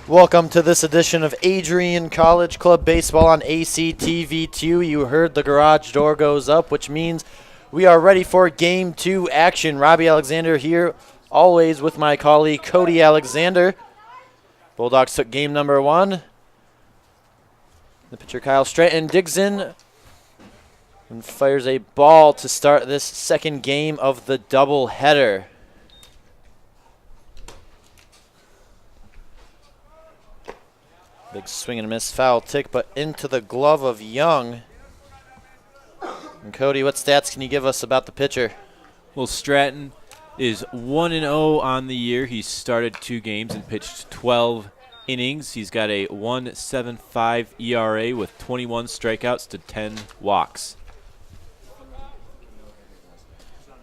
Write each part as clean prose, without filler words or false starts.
Welcome to this edition of Adrian College Club Baseball on ACTV2. You heard the garage door goes up, which means we are ready for Game 2 action. Robbie Alexander here, always with my colleague Cody Alexander. Bulldogs took game number 1. The pitcher Kyle Stratton digs in and fires a ball to start this second game of the doubleheader. Big swing and a miss, foul tick, but into the glove of Young. And Cody, what stats can you give us about the pitcher? Well, Stratton is 1-0 on the year. He started 2 games and pitched 12 innings. He's got a 1.75 ERA with 21 strikeouts to 10 walks.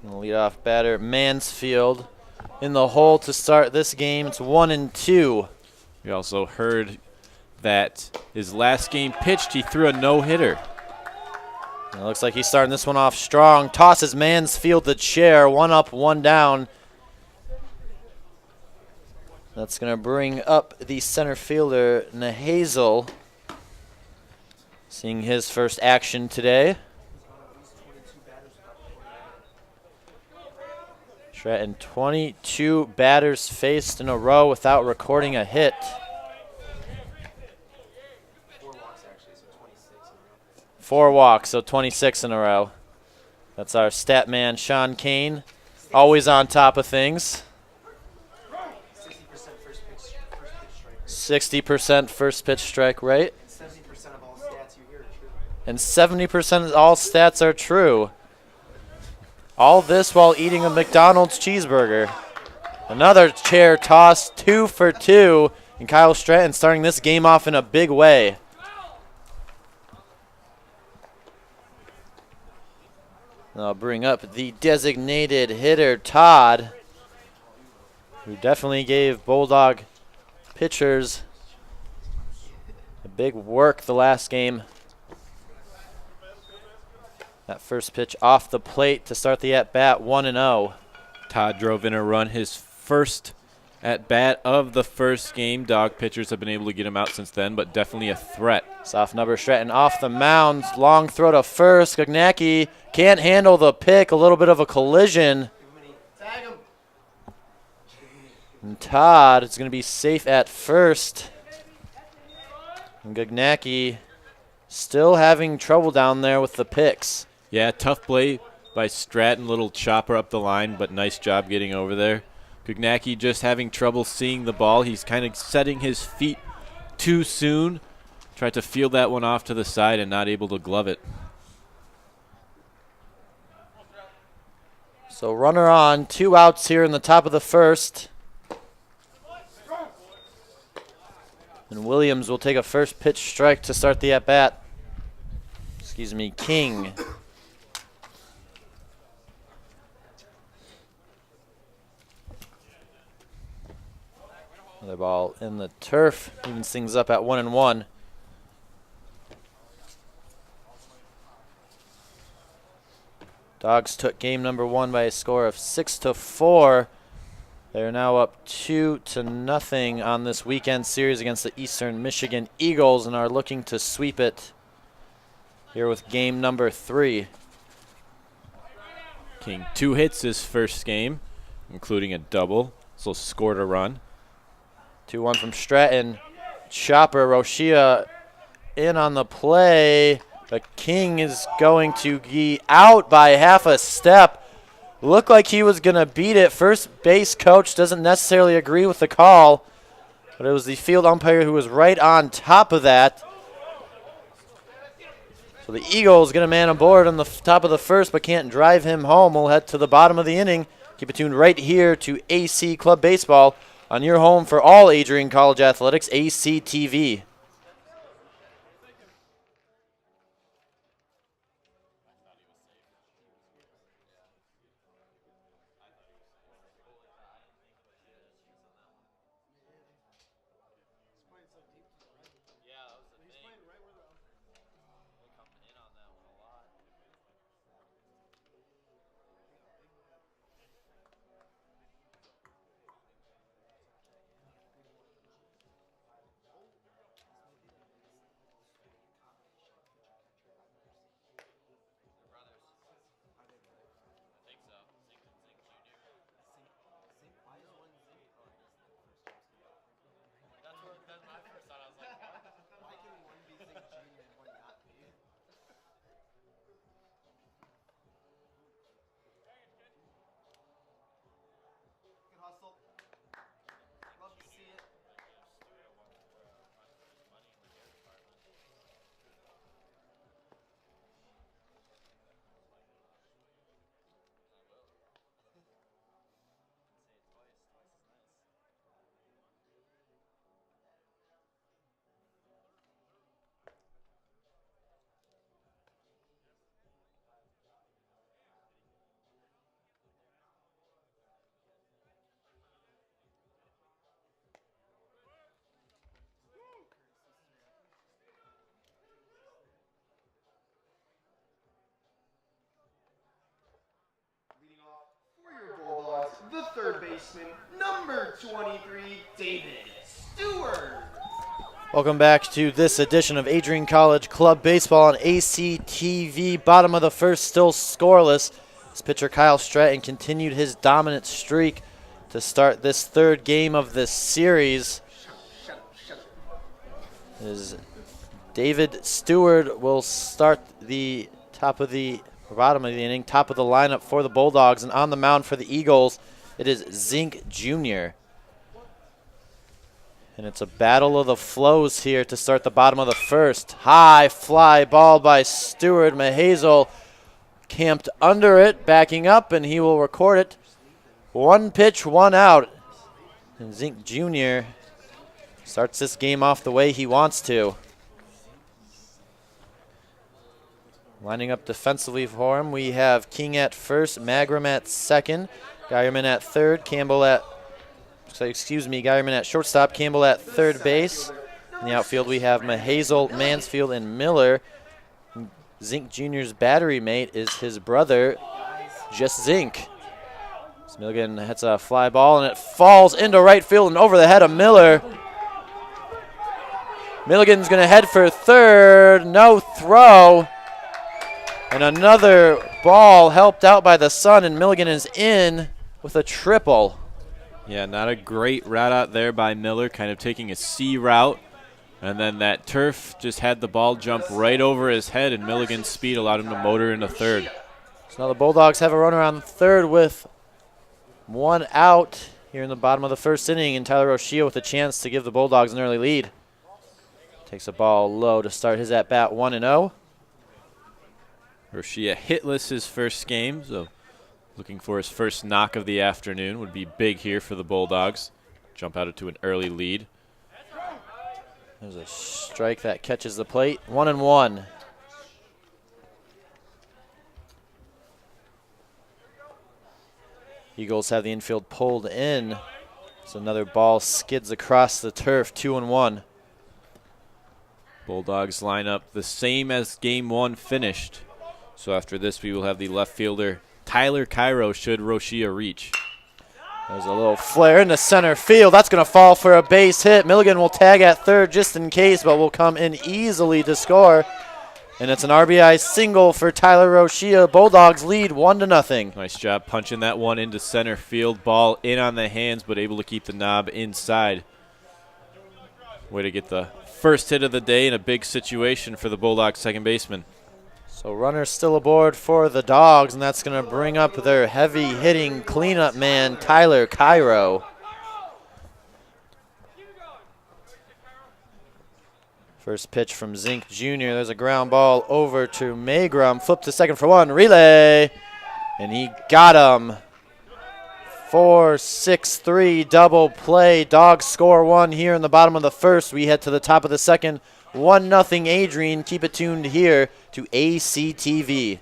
And the leadoff batter, Mansfield, in the hole to start this game. It's 1-2. We also heard that his last game pitched, he threw a no-hitter. It looks like he's starting this one off strong. Tosses Mansfield the chair, 1 up, 1 down. That's going to bring up the center fielder, Nahazel, seeing his first action today. Stratton, 22 batters faced in a row without recording a hit. 4 walks, so 26 in a row. That's our stat man, Sean Kane, always on top of things. 60% first pitch strike rate. 70% of all stats you hear are true. And 70% of all stats are true. All this while eating a McDonald's cheeseburger. Another chair toss, 2 for 2. And Kyle Stratton starting this game off in a big way. I'll bring up the designated hitter, Todd, who definitely gave Bulldog pitchers a big work the last game. That first pitch off the plate to start the at-bat, 1-0. Todd drove in a run, his first at-bat of the first game. Dog pitchers have been able to get him out since then, but definitely a threat. Soft number Stratton off the mound. Long throw to first. Gognacki can't handle the pick. A little bit of a collision. Tag him. And Todd is going to be safe at first. And Gognacki still having trouble down there with the picks. Yeah, tough play by Stratton. Little chopper up the line, but nice job getting over there. Gognacki just having trouble seeing the ball. He's kind of setting his feet too soon. Tried to field that one off to the side and not able to glove it. So runner on, 2 outs here in the top of the first. And Williams will take a first pitch strike to start the at-bat. Excuse me, King. Another ball in the turf, evens things up at 1-1. Dogs took game number 1 by a score of 6-4. They're now up 2-0 on this weekend series against the Eastern Michigan Eagles and are looking to sweep it here with game number 3. King 2 hits his first game, including a double, so scored a run. 2-1 from Stratton. Chopper, Roshia in on the play. But King is going to be out by half a step. Looked like he was going to beat it. First base coach doesn't necessarily agree with the call, but it was the field umpire who was right on top of that. So the Eagles get a man aboard on the top of the first, but can't drive him home. We'll head to the bottom of the inning. Keep it tuned right here to AC Club Baseball on your home for all Adrian College Athletics, ACTV. baseman, number 23, David Stewart. Welcome back to this edition of Adrian College Club Baseball on ACTV. Bottom of the first, still scoreless. As pitcher Kyle Stratton continued his dominant streak to start this third game of this series. As David Stewart will start the bottom of the inning, top of the lineup for the Bulldogs, and on the mound for the Eagles, it is Zink Jr. And it's a battle of the flows here to start the bottom of the first. High fly ball by Stewart. Mahazel camped under it, backing up, and he will record it. One pitch, one out. And Zink Jr. starts this game off the way he wants to. Lining up defensively for him, we have King at first, Magram at second, Geierman at third, Geierman at shortstop, Campbell at third base. In the outfield, we have Mahazel, Mansfield, and Miller. Zink Jr.'s battery mate is his brother, Just Zink. So Milligan hits a fly ball, and it falls into right field and over the head of Miller. Milligan's going to head for third, no throw. And another ball helped out by the sun, and Milligan is in with a triple. Yeah, not a great route out there by Miller, kind of taking a C route. And then that turf just had the ball jump right over his head, and Milligan's speed allowed him to motor into third. So now the Bulldogs have a runner on third with one out here in the bottom of the first inning, and Tyler Rochia with a chance to give the Bulldogs an early lead. Takes a ball low to start his at-bat 1-0. Rochia hitless his first game, so looking for his first knock of the afternoon would be big here for the Bulldogs. Jump out to an early lead. There's a strike that catches the plate. 1-1. Eagles have the infield pulled in. So another ball skids across the turf. 2-1. Bulldogs line up the same as game one finished. So after this, we will have the left fielder Tyler Cairo should Rochia reach. There's a little flare into center field. That's going to fall for a base hit. Milligan will tag at third just in case, but will come in easily to score. And it's an RBI single for Tyler Rochia. Bulldogs lead 1-0. Nice job punching that one into center field. Ball in on the hands, but able to keep the knob inside. Way to get the first hit of the day in a big situation for the Bulldogs second baseman. So runners still aboard for the Dogs, and that's going to bring up their heavy-hitting cleanup man, Tyler Cairo. First pitch from Zink Jr. There's a ground ball over to Magram. Flip to second for one. Relay. And he got him. 4-6-3 double play. Dogs score one here in the bottom of the first. We head to the top of the second. 1-0 Adrian. Keep it tuned here to ACTV.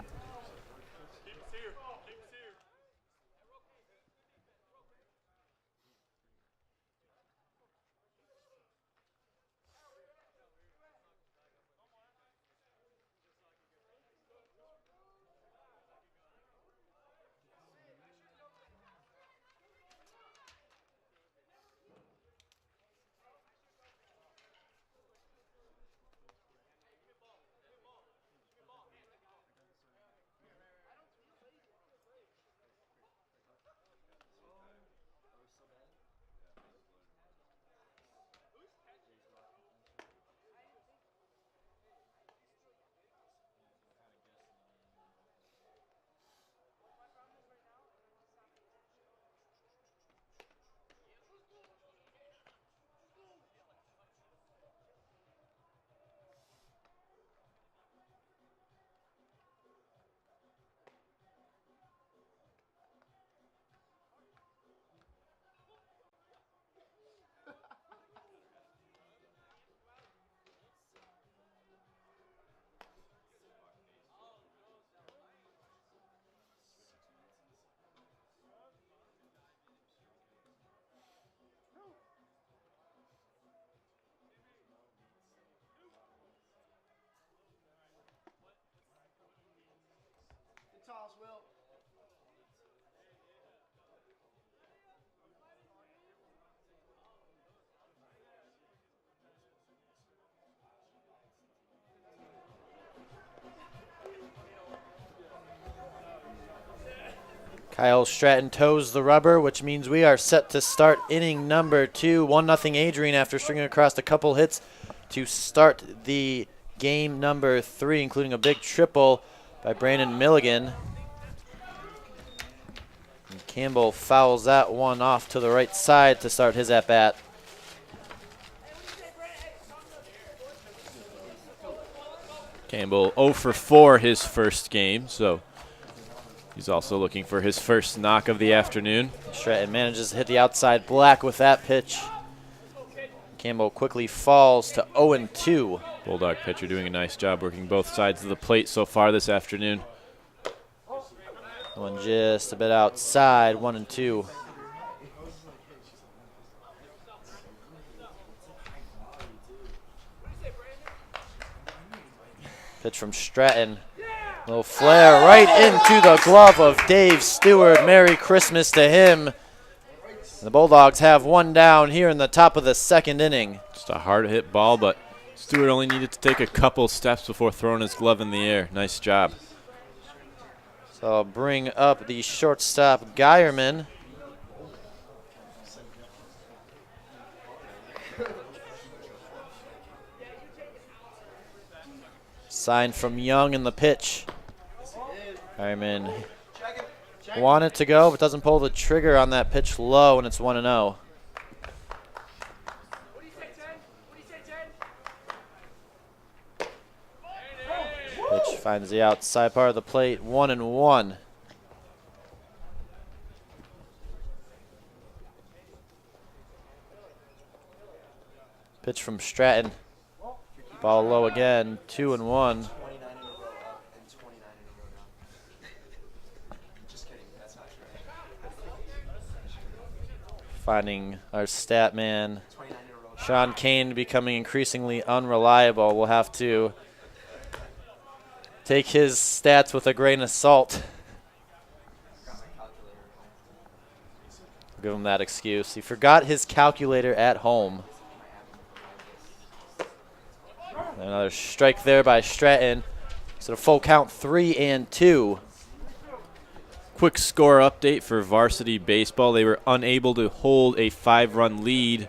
Kyle Stratton toes the rubber, which means we are set to start inning number 2. 1-0 Adrian after stringing across a couple hits to start the game number 3, including a big triple by Brandon Milligan. And Campbell fouls that one off to the right side to start his at-bat. Campbell 0 for 4 his first game, so he's also looking for his first knock of the afternoon. Stratton manages to hit the outside black with that pitch. Campbell quickly falls to 0-2. Bulldog pitcher doing a nice job working both sides of the plate so far this afternoon. One just a bit outside, 1-2. Pitch from Stratton. Little flare right into the glove of Dave Stewart. Merry Christmas to him. The Bulldogs have one down here in the top of the second inning. Just a hard hit ball, but Stewart only needed to take a couple steps before throwing his glove in the air. Nice job. So I'll bring up the shortstop, Geierman. Sign from Young in the pitch. Geierman wanted to go, but doesn't pull the trigger on that pitch low, and it's 1-0. Pitch finds the outside part of the plate, 1-1. Pitch from Stratton. Ball low again, 2-1. Finding our stat man, Sean Kane, becoming increasingly unreliable. We'll have to take his stats with a grain of salt. I'll give him that excuse. He forgot his calculator at home. Another strike there by Stratton. So a full count, 3-2. Quick score update for varsity baseball. They were unable to hold a 5-run lead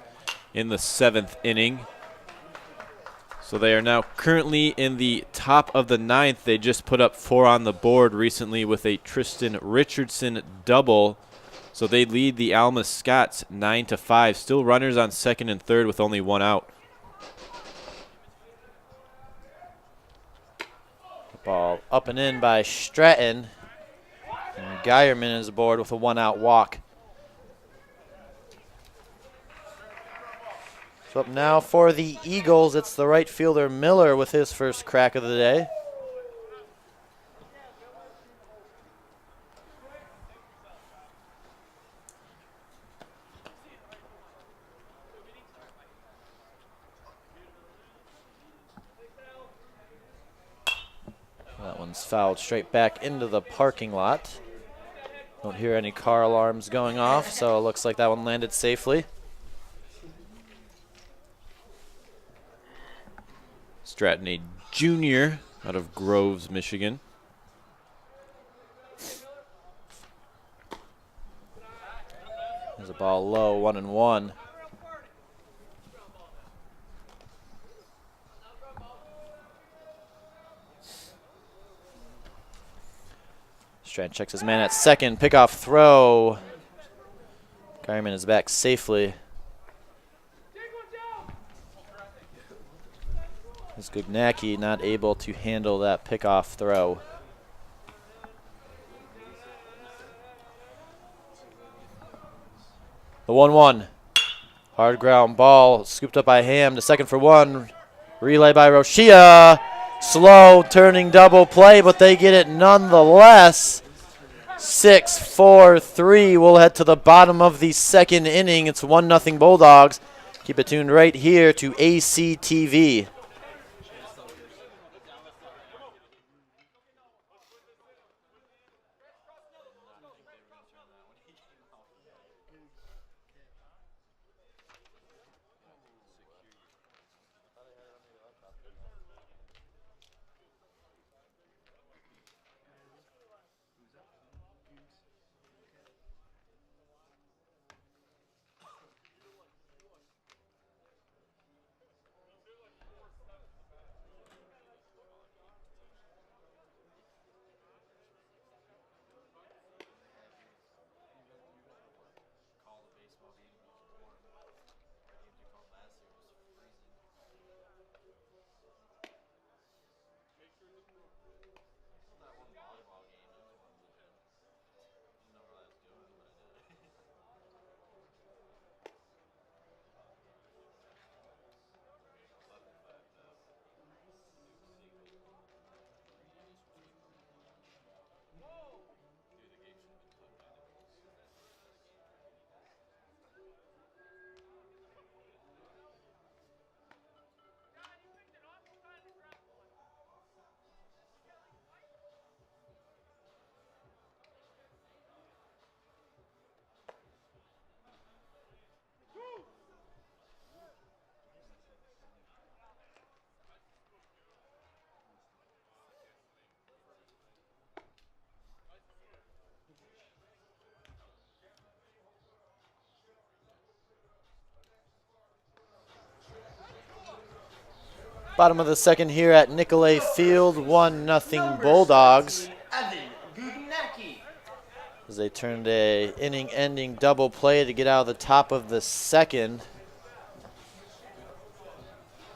in the 7th inning. So they are now currently in the top of the 9th. They just put up 4 on the board recently with a Tristan Richardson double. So they lead the Alma Scots 9-5. Still runners on second and third with only 1 out. Ball up and in by Stratton. And Geierman is aboard with a 1-out walk. So up now for the Eagles, it's the right fielder Miller with his first crack of the day. That one's fouled straight back into the parking lot. Don't hear any car alarms going off, so it looks like that one landed safely. Stratton, a junior out of Groves, Michigan. There's a ball low, 1-1. Stratton checks his man at second. Pickoff throw. Geierman is back safely. As Gugnacki not able to handle that pickoff throw. The 1-1. Hard ground ball scooped up by Ham to second for 1. Relay by Roshia. Slow turning double play, but they get it nonetheless. 6-4-3. We'll head to the bottom of the second inning. It's 1-0 Bulldogs. Keep it tuned right here to ACTV. Bottom of the second here at Nicolay Field, 1-0 Bulldogs. As they turned a inning-ending double play to get out of the top of the second.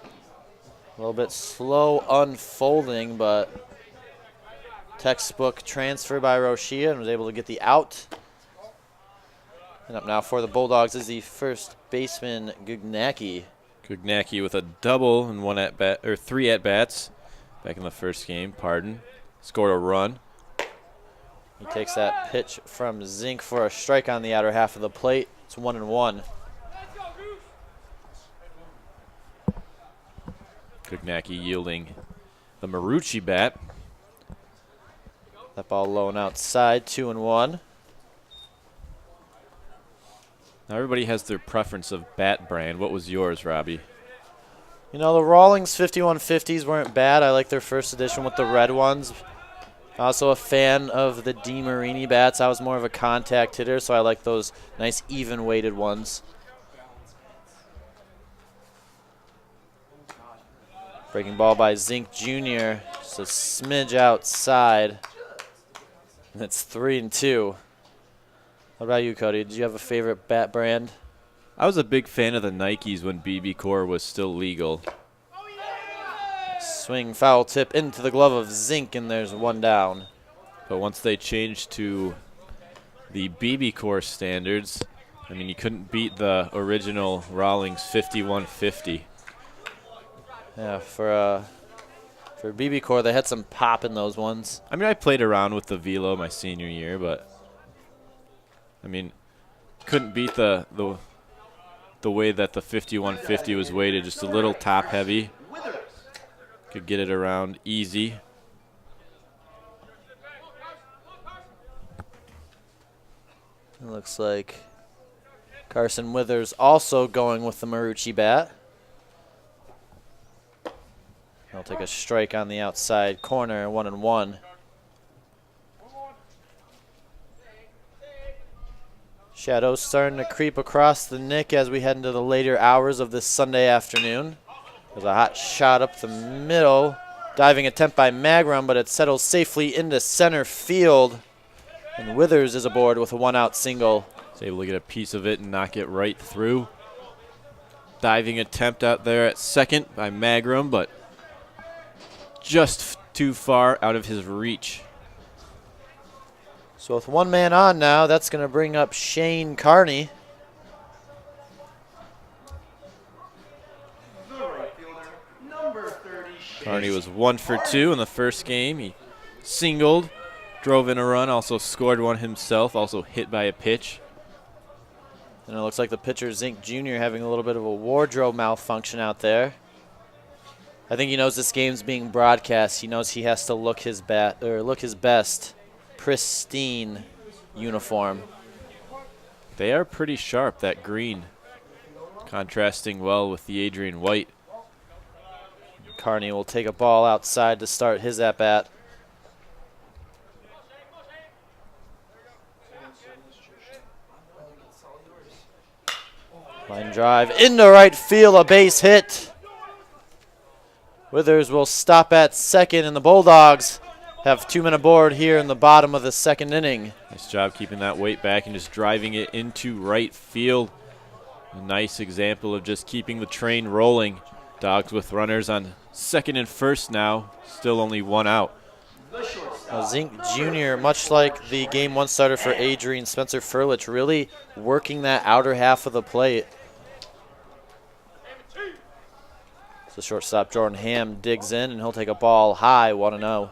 A little bit slow unfolding, but textbook transfer by Roshia and was able to get the out. And up now for the Bulldogs is the first baseman, Gugnacki. Gugnacki with a double and 3 at-bats back in the first game, scored a run. He takes that pitch from Zink for a strike on the outer half of the plate. It's 1-1. Gugnacki yielding the Marucci bat. That ball low and outside, 2-1. Now everybody has their preference of bat brand. What was yours, Robbie? You know, the Rawlings 5150s weren't bad. I like their first edition with the red ones. Also a fan of the DeMarini bats. I was more of a contact hitter, so I like those nice even-weighted ones. Breaking ball by Zink Jr. Just a smidge outside. And it's 3-2. What about you, Cody? Did you have a favorite bat brand? I was a big fan of the Nikes when BB Core was still legal. Swing, foul tip into the glove of Zink, and there's one down. But once they changed to the BB Core standards, I mean, you couldn't beat the original Rawlings 5150. Yeah, for BB Core, they had some pop in those ones. I mean, I played around with the Velo my senior year, but I mean, couldn't beat the way that the 5150 was weighted, just a little top heavy. Could get it around easy. It looks like Carson Withers also going with the Marucci bat. He'll take a strike on the outside corner, 1-1. Shadows starting to creep across the Nick as we head into the later hours of this Sunday afternoon. There's a hot shot up the middle. Diving attempt by Magrum, but it settles safely into center field. And Withers is aboard with a one-out single. He's able to get a piece of it and knock it right through. Diving attempt out there at second by Magrum, but just too far out of his reach. So with one man on now, that's going to bring up Shane Carney. Carney was 1 for 2 in the first game. He singled, drove in a run, also scored one himself, also hit by a pitch. And it looks like the pitcher, Zink Jr., having a little bit of a wardrobe malfunction out there. I think he knows this game's being broadcast. He knows he has to look his best. Pristine uniform. They are pretty sharp, that green, contrasting well with the Adrian white. Carney will take a ball outside to start his at-bat. Line drive into right field, a base hit. Withers will stop at second, and the Bulldogs have 2 men aboard here in the bottom of the second inning. Nice job keeping that weight back and just driving it into right field. A nice example of just keeping the train rolling. Dogs with runners on second and first now, still only 1 out. the shortstop. Zink Jr., much like the game one starter for Adrian, Spencer Furlich, really working that outer half of the plate. So shortstop Jordan Ham digs in, and he'll take a ball high, 1-0.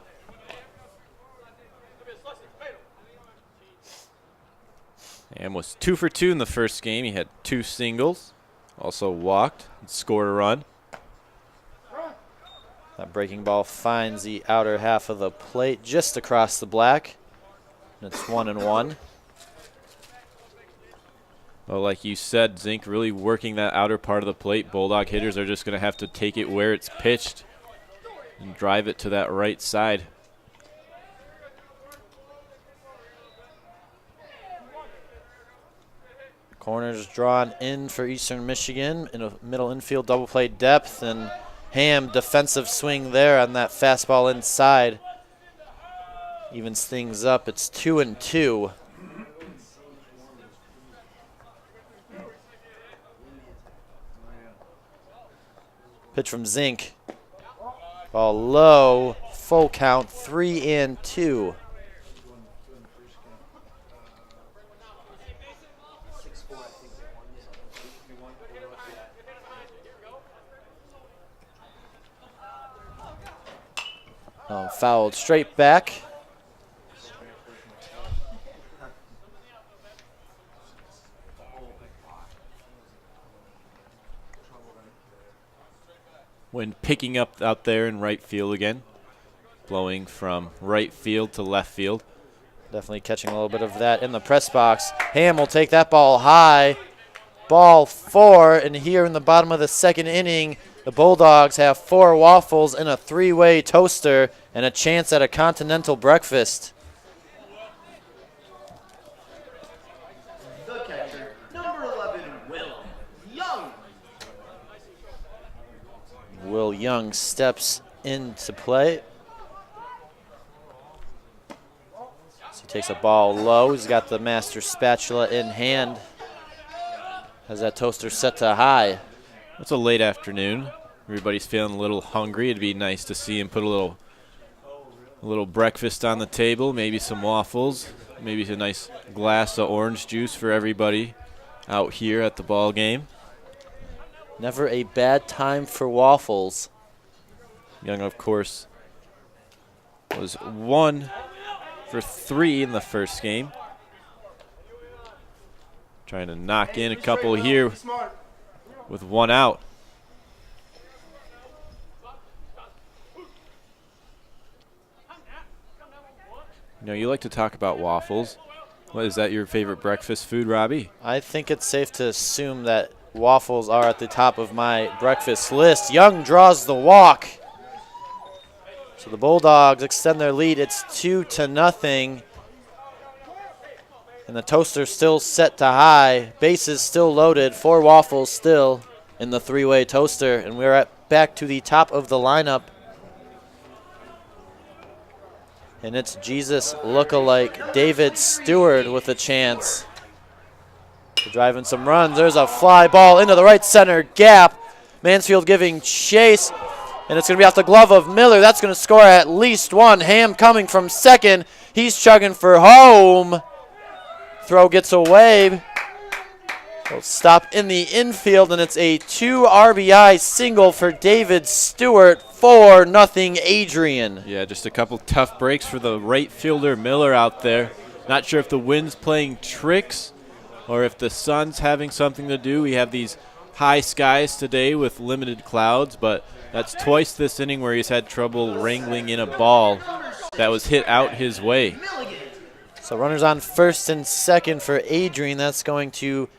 Ham was 2 for 2 in the first game. He had 2 singles, also walked, and scored a run. That breaking ball finds the outer half of the plate just across the black. And it's 1-1. Well, like you said, Zink really working that outer part of the plate. Bulldog hitters are just going to have to take it where it's pitched and drive it to that right side. Corners drawn in for Eastern Michigan in a middle infield double play depth, and Ham defensive swing there on that fastball inside. Evens things up. It's 2-2. Pitch from Zink. Ball low. Full count. 3-2. Fouled straight back. Wind picking up out there in right field again, blowing from right field to left field. Definitely catching a little bit of that in the press box. Ham will take that ball high. Ball 4, and here in the bottom of the second inning, the Bulldogs have 4 waffles and a 3-way toaster and a chance at a continental breakfast. The catcher, number 11, Will Young. Will Young steps into play. So he takes a ball low. He's got the master spatula in hand. Has that toaster set to high. It's a late afternoon. Everybody's feeling a little hungry. It'd be nice to see him put a little breakfast on the table, maybe some waffles, maybe a nice glass of orange juice for everybody out here at the ball game. Never a bad time for waffles. Young, of course, was 1 for 3 in the first game. Trying to knock in a couple here with 1 out. You know, you like to talk about waffles. What, is that your favorite breakfast food, Robbie? I think it's safe to assume that waffles are at the top of my breakfast list. Young draws the walk. So the Bulldogs extend their lead. It's 2-0. And the toaster still set to high. Bases still loaded. 4 waffles still in the 3-way toaster. And we're back to the top of the lineup. And it's Jesus lookalike David Stewart with a chance to drive in some runs. There's a fly ball into the right center gap. Mansfield giving chase. And it's going to be off the glove of Miller. That's going to score at least 1. Ham coming from second. He's chugging for home. Throw gets away. Will stop in the infield, and it's a 2 RBI single for David Stewart. 4-0 Adrian. Yeah, just a couple tough breaks for the right fielder Miller out there. Not sure if the wind's playing tricks or if the sun's having something to do. We have these high skies today with limited clouds, but that's twice this inning where he's had trouble wrangling in a ball that was hit out his way. So runners on first and second for Adrian. That's going to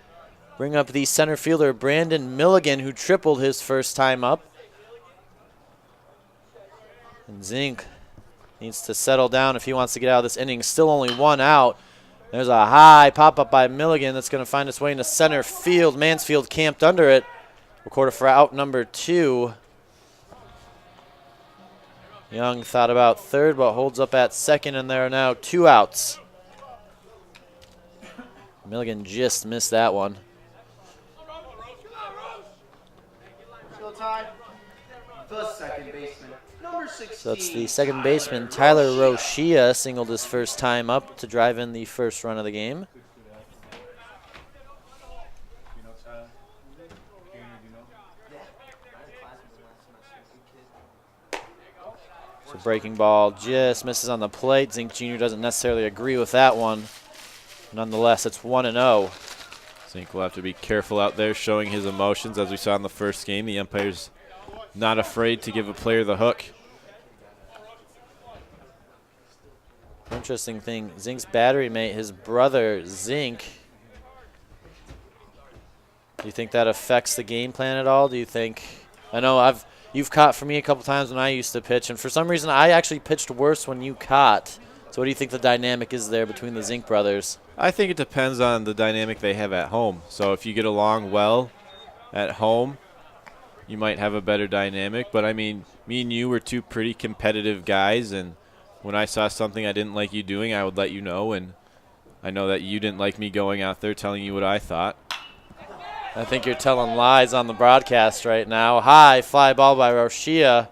bring up the center fielder, Brandon Milligan, who tripled his first time up. And Zink needs to settle down if he wants to get out of this inning. Still only 1 out. There's a high pop-up by Milligan that's going to find its way into center field. Mansfield camped under it. Recorded for out number 2. Young thought about third, but holds up at second, and there are now 2 outs. Milligan just missed that one. Still tied. the second baseman, number 16. So it's the second baseman, Tyler Rochia, singled his first time up to drive in the first run of the game. So breaking ball just misses on the plate. Zink Jr. doesn't necessarily agree with that one. Nonetheless, it's 1-0. Zink will have to be careful out there showing his emotions. As we saw in the first game, the umpire's not afraid to give a player the hook. Interesting thing, Zink's battery mate, his brother Zink. Do you think that affects the game plan at all? Do you think, I know you've caught for me a couple times when I used to pitch, and for some reason I actually pitched worse when you caught. So what do you think the dynamic is there between the Zink brothers? I think it depends on the dynamic they have at home. So if you get along well at home, you might have a better dynamic. But I mean, me and you were two pretty competitive guys, and when I saw something I didn't like you doing, I would let you know, and I know that you didn't like me going out there telling you what I thought. I think you're telling lies on the broadcast right now. High fly ball by Rochia.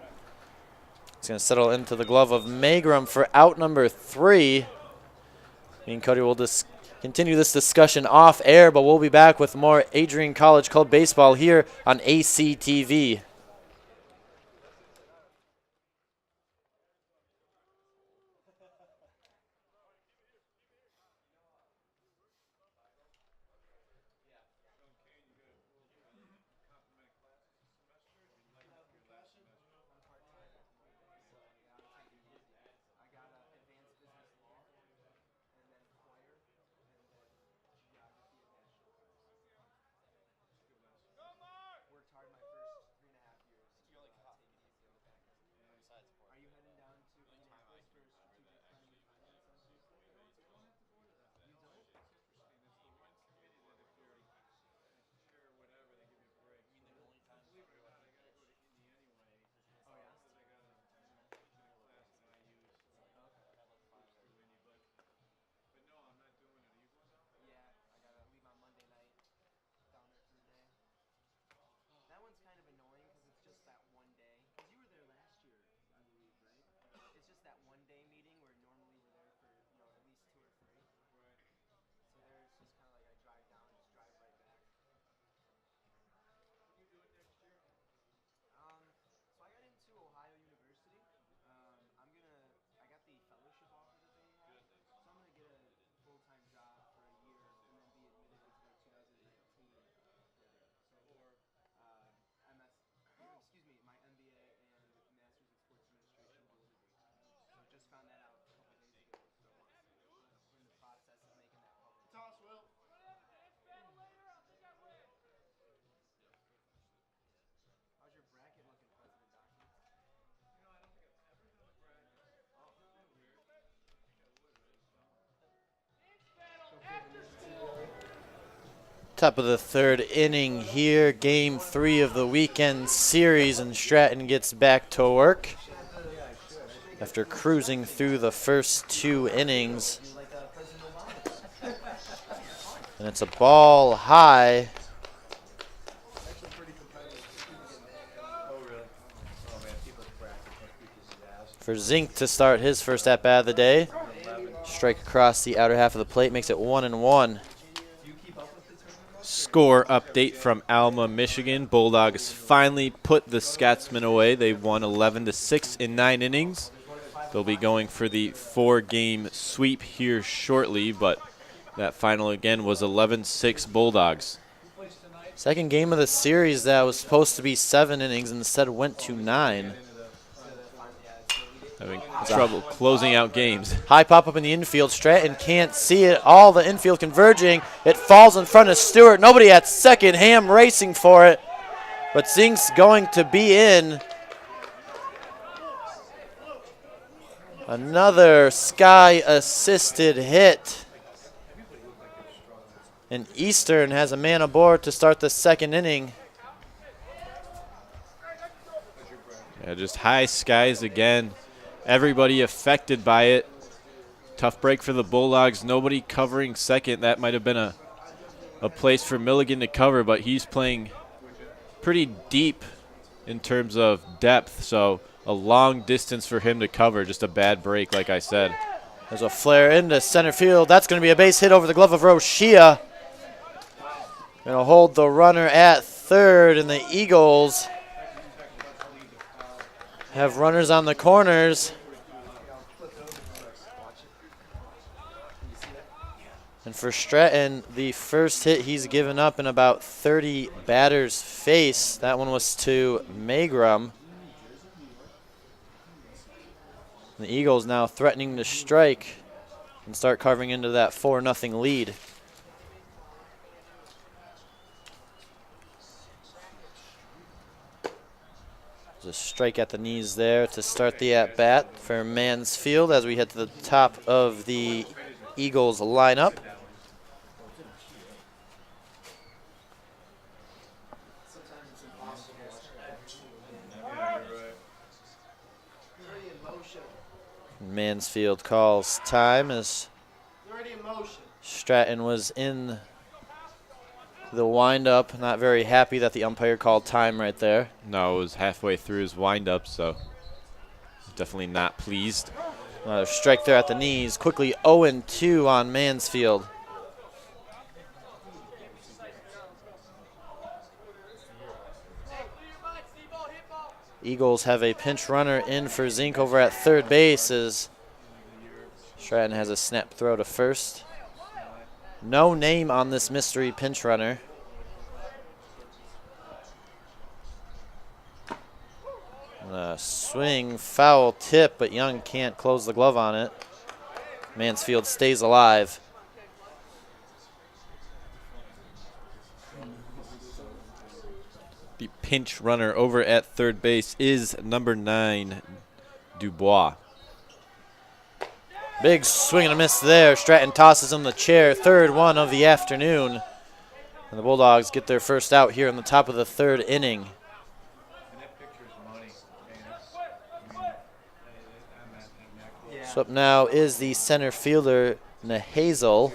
It's going to settle into the glove of Magrum for out number 3. Me and Cody will continue this discussion off air, but we'll be back with more Adrian College Club baseball here on ACTV. Top of the third inning here, game 3 of the weekend series, and Stratton gets back to work after cruising through the first 2 innings. And it's a ball high. For Zink to start his first at-bat of the day. Strike across the outer half of the plate makes it 1-1. Score update from Alma, Michigan. Bulldogs finally put the Scotsmen away. They won 11-6 in 9 innings. They'll be going for the 4-game sweep here shortly, but that final again was 11-6 Bulldogs. Second game of the series that was supposed to be 7 innings instead went to 9. Having trouble closing out games. High pop up in the infield. Stratton can't see it. All the infield converging. It falls in front of Stewart. Nobody at second. Ham racing for it. But Zink's going to be in. Another Sky-assisted hit. And Eastern has a man aboard to start the second inning. Yeah, just high skies again. Everybody affected by it. Tough break for the Bulldogs. Nobody covering second. That might have been a place for Milligan to cover, but he's playing pretty deep in terms of depth, so a long distance for him to cover, just a bad break, like I said. There's a flare into center field. That's going to be a base hit over the glove of Roshia. Going to hold the runner at third, and the Eagles have runners on the corners. And for Stratton, the first hit he's given up in about 30 batters face. That one was to Magrum. The Eagles now threatening to strike and start carving into that 4-0 lead. There's a strike at the knees there to start the at-bat for Mansfield as we head to the top of the Eagles lineup. Mansfield calls time as Stratton was in the windup. Not very happy that the umpire called time right there. No, it was halfway through his windup, so definitely not pleased. Another strike there at the knees. Quickly 0-2 on Mansfield. Eagles have a pinch runner in for Zink over at third base as Stratton has a snap throw to first. No name on this mystery pinch runner. And a swing, foul tip, but Young can't close the glove on it. Mansfield stays alive. The pinch runner over at third base is number 9, Dubois. Big swing and a miss there. Stratton tosses him the chair. Third one of the afternoon. And the Bulldogs get their first out here in the top of the third inning. So up now is the center fielder, Nahazel.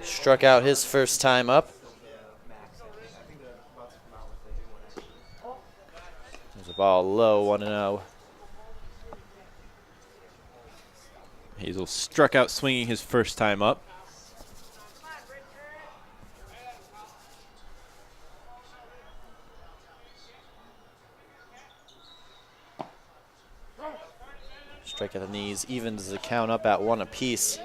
Struck out his first time up. There's a ball low, 1-0. Hazel struck out swinging his first time up. Strike at the knees, evens the count up at 1 apiece.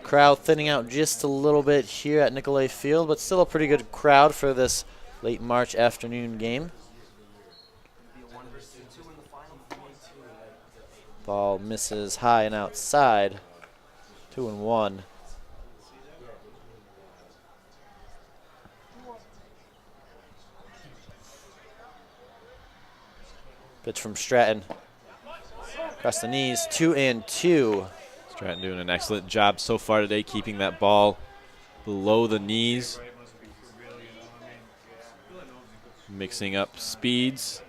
Crowd thinning out just a little bit here at Nicolay Field, but still a pretty good crowd for this late March afternoon game. Ball misses high and outside. 2-1. Pitch from Stratton. Across the knees, 2-2. Stratton doing an excellent job so far today, keeping that ball below the knees. Mixing up speeds,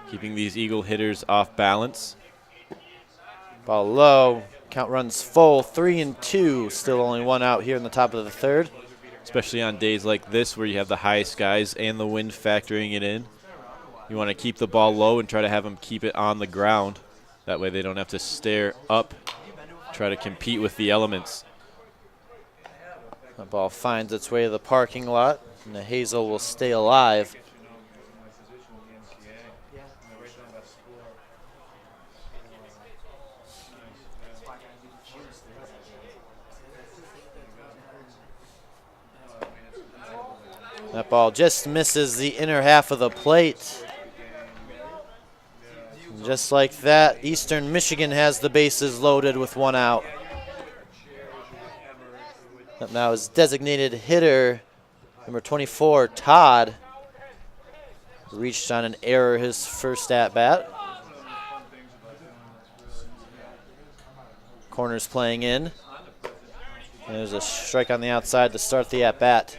keeping these Eagle hitters off balance. Ball low, count runs full, 3-2. Still only one out here in the top of the third. Especially on days like this where you have the high skies and the wind factoring it in. You want to keep the ball low and try to have them keep it on the ground. That way they don't have to stare up, try to compete with the elements. The ball finds its way to the parking lot, and the Hazel will stay alive. That ball just misses the inner half of the plate. And just like that, Eastern Michigan has the bases loaded with 1 out. Up now is designated hitter, number 24, Todd. Reached on an error his first at-bat. Corners playing in. And there's a strike on the outside to start the at-bat.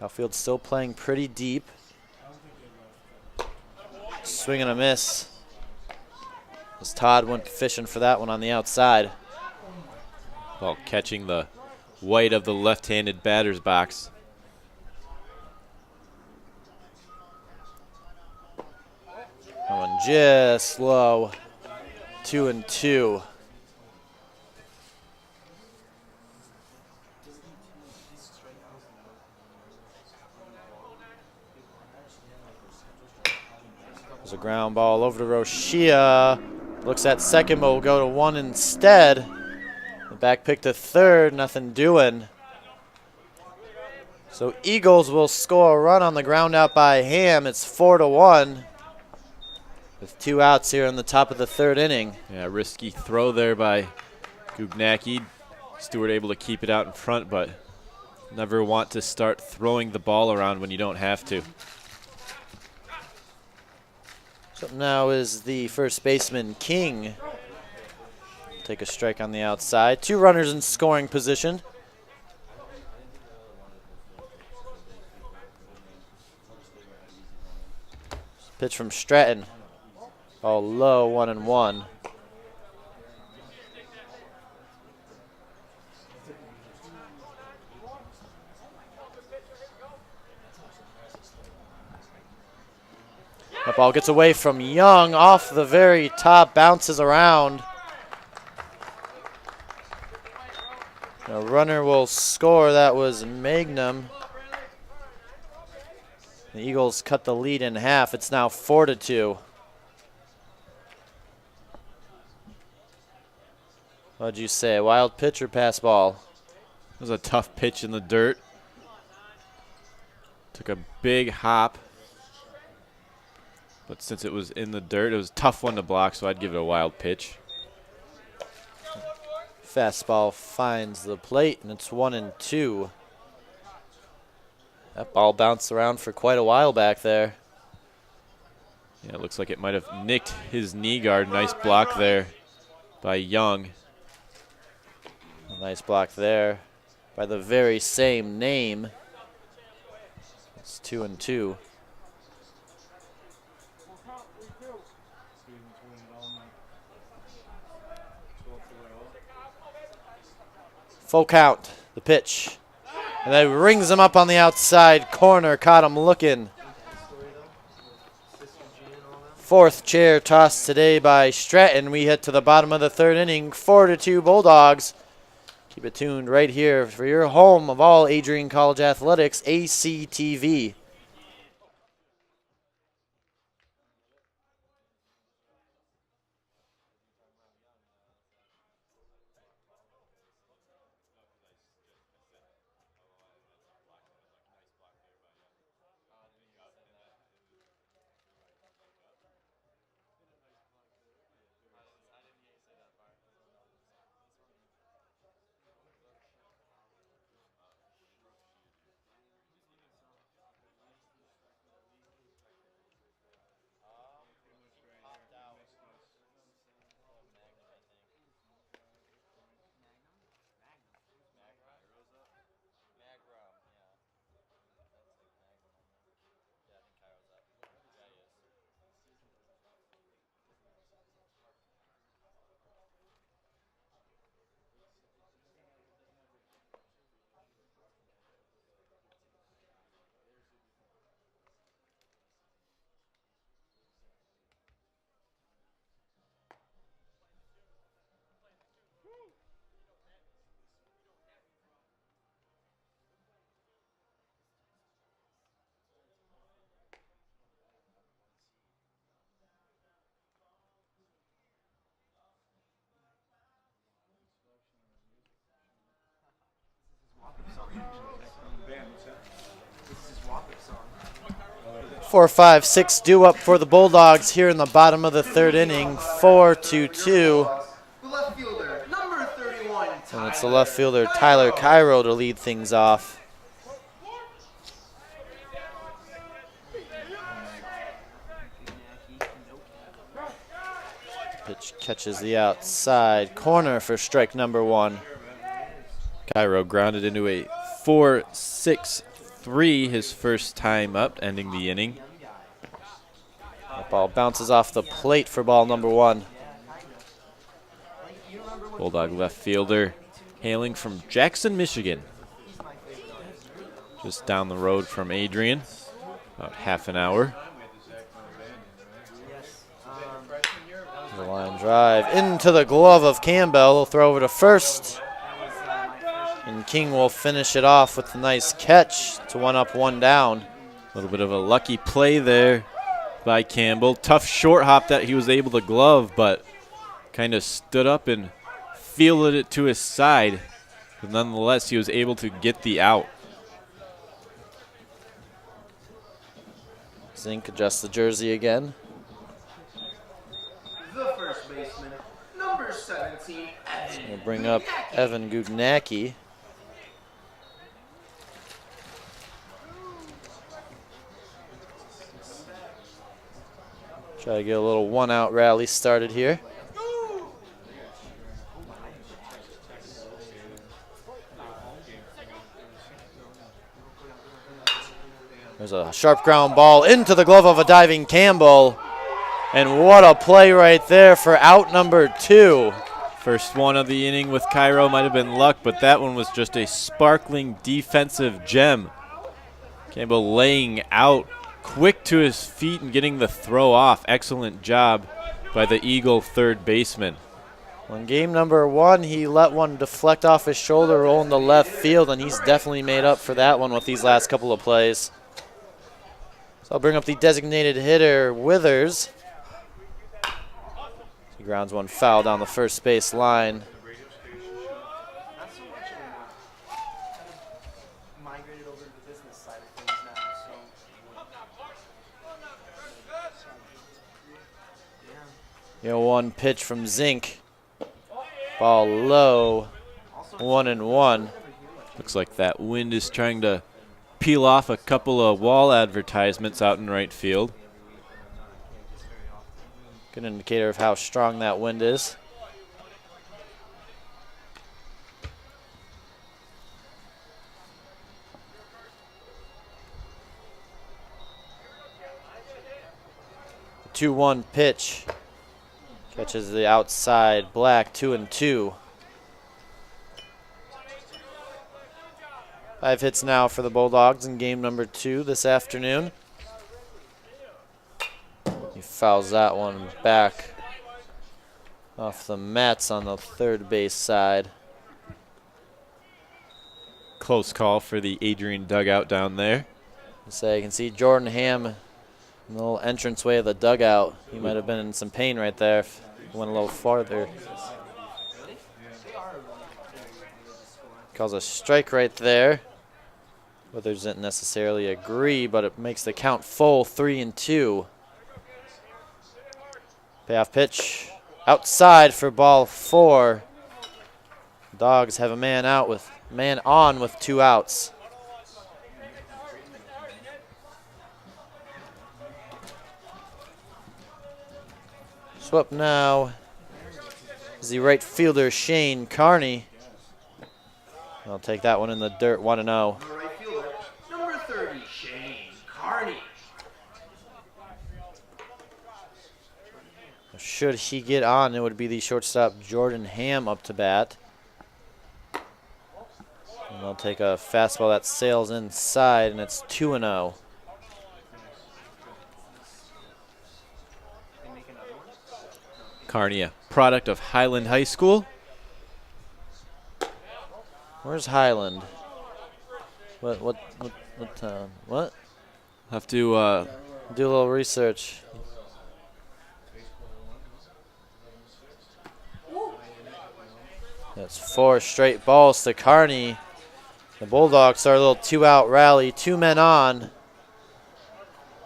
Outfield still playing pretty deep. Swing and a miss. As Todd went fishing for that one on the outside. Ball catching the white of the left-handed batter's box. That one just low. 2-2. There's a ground ball over to Roshia. Looks at second, but will go to one instead. The back pick to third, nothing doing. So Eagles will score a run on the ground out by Ham. It's 4-1 with 2 outs here in the top of the third inning. Yeah, risky throw there by Gugnacki. Stewart able to keep it out in front, but never want to start throwing the ball around when you don't have to. So now is the first baseman, King. Take a strike on the outside. 2 runners in scoring position. Pitch from Stratton. All low, 1-1. That ball gets away from Young off the very top, bounces around. A runner will score. That was Magnum. The Eagles cut the lead in half. It's now 4-2. What'd you say? Wild pitch or pass ball? It was a tough pitch in the dirt. Took a big hop. But since it was in the dirt, it was a tough one to block, so I'd give it a wild pitch. Fastball finds the plate, and it's 1-2. That ball bounced around for quite a while back there. Yeah, it looks like it might have nicked his knee guard. Nice block there by Young. A nice block there by the very same name. It's 2-2. Full count, the pitch. And that rings him up on the outside corner. Caught him looking. 4th chair toss today by Stratton. We hit to the bottom of the third inning. 4-2 Bulldogs. Keep it tuned right here for your home of all Adrian College athletics, ACTV. Four, five, six due up for the Bulldogs here in the bottom of the third inning. 4-2. The left fielder, number 31, And it's the left fielder, Tyler Cairo, to lead things off. Pitch catches the outside corner for strike number 1. Cairo grounded into a 4-6-3 his first time up, ending the inning. That ball bounces off the plate for ball number 1. Bulldog left fielder hailing from Jackson, Michigan. Just down the road from Adrian, about half an hour. The line drive into the glove of Campbell. He'll throw over to first. And King will finish it off with a nice catch to 1 up, 1 down. A little bit of a lucky play there by Campbell. Tough short hop that he was able to glove, but kind of stood up and fielded it to his side. But nonetheless, he was able to get the out. Zink adjusts the jersey again. The first baseman, number 17, Evan. We'll bring up Evan Gugnacki. Try to get a little 1-out rally started here. There's a sharp ground ball into the glove of a diving Campbell. And what a play right there for out number 2. First one of the inning with Cairo might have been luck, but that one was just a sparkling defensive gem. Campbell laying out, quick to his feet and getting the throw off. Excellent job by the Eagle third baseman. On game number 1, he let one deflect off his shoulder, roll into left field, and he's definitely made up for that one with these last couple of plays. So I'll bring up the designated hitter, Withers. He grounds one foul down the first base line. Migrated over to the business side of things now, so. 1 pitch from Zink. Ball low, 1-1. Looks like that wind is trying to peel off a couple of wall advertisements out in right field. Good indicator of how strong that wind is. The 2-1 pitch. Catches the outside, Black, 2-2. 5 hits now for the Bulldogs in game number 2 this afternoon. He fouls that one back off the mats on the third base side. Close call for the Adrian dugout down there. So you can see Jordan Ham in the little entranceway of the dugout. He might have been in some pain right there if he went a little farther. Calls a strike right there. Withers didn't necessarily agree, but it makes the count full, 3-2. Payoff pitch outside for ball 4. Dogs have a man on with 2 outs. Swept now is the right fielder Shane Carney. I'll take that one in the dirt, 1-0. The right fielder, number 30, Shane Carney. Should he get on, it would be the shortstop Jordan Ham up to bat. And they'll take a fastball that sails inside, and it's 2-0. Carney, a product of Highland High School. Where's Highland? What? Have to Do a little research. That's 4 straight balls to Carney. The Bulldogs start a little 2-out rally, 2 men on.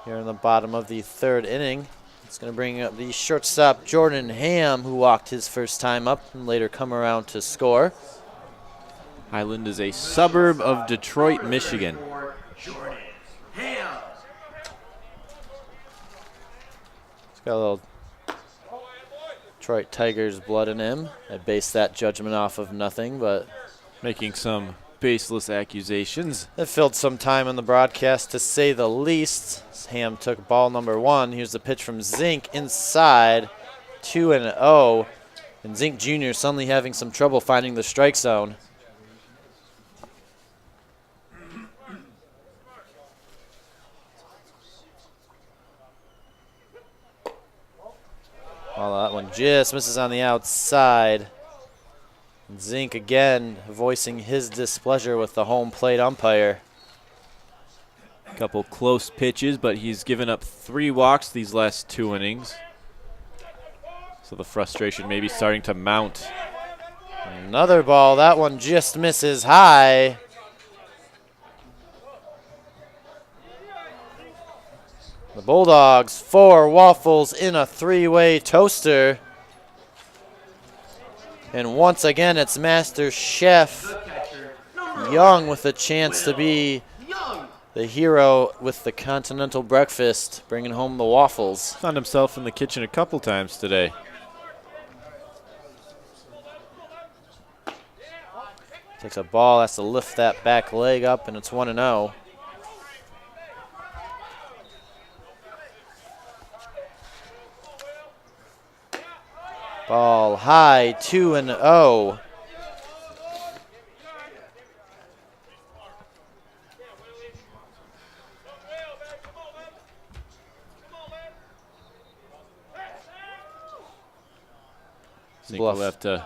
Here in the bottom of the 3rd inning. It's going to bring up the shortstop Jordan Ham, who walked his first time up and later come around to score. Highland is a suburb of Detroit, Michigan. Jordan Ham. He's got a little Detroit Tigers blood in him. I based that judgment off of nothing, but Making some baseless accusations. it filled some time in the broadcast, to say the least. Ham took ball number 1. Here's the pitch from Zink inside, 2-0. And Zink Jr. suddenly having some trouble finding the strike zone. Well, that one just misses on the outside. Zink again voicing his displeasure with the home plate umpire. A couple close pitches, but he's given up 3 walks these last 2 innings. So the frustration may be starting to mount. Another ball, that one just misses high. The Bulldogs 4 waffles in a 3-way toaster. And once again, it's Master Chef Young with a chance to be the hero with the continental breakfast, bringing home the waffles. Found himself in the kitchen a couple times today. Takes a ball, has to lift that back leg up, and it's 1-0. Ball high, 2-0. Zink will have to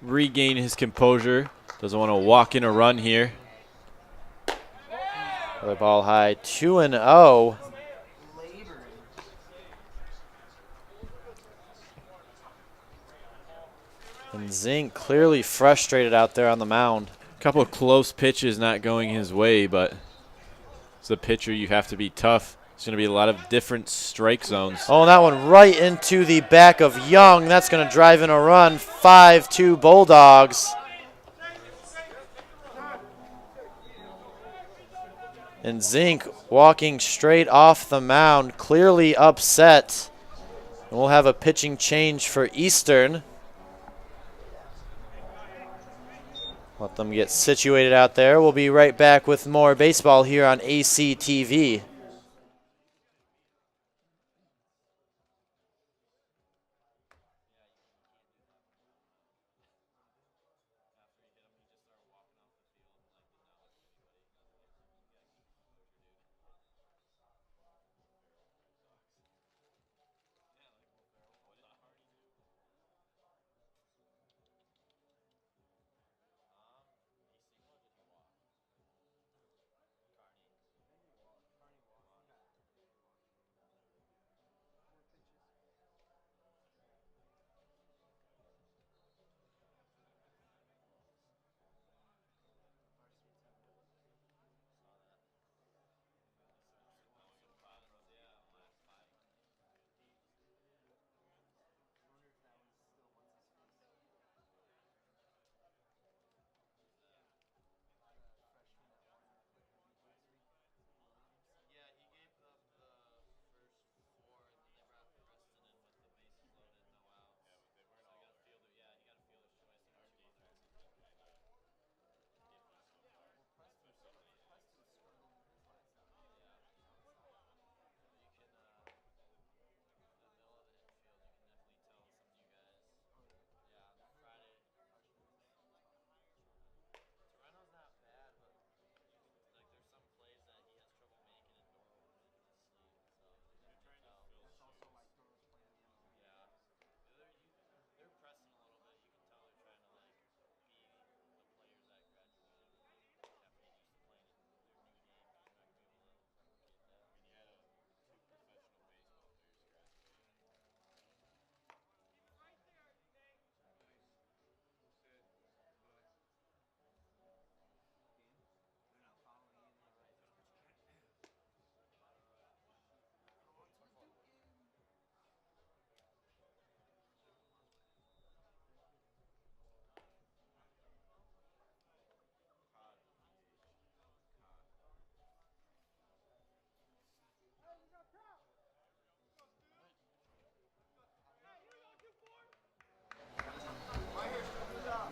regain his composure. Doesn't want to walk in a run here. Another ball high, 2-0. And Zink clearly frustrated out there on the mound. A couple of close pitches not going his way, but as a pitcher, you have to be tough. There's going to be a lot of different strike zones. Oh, that one right into the back of Young. That's going to drive in a run. 5-2 Bulldogs. And Zink walking straight off the mound, clearly upset. And we'll have a pitching change for Eastern. Let them get situated out there. We'll be right back with more baseball here on ACTV.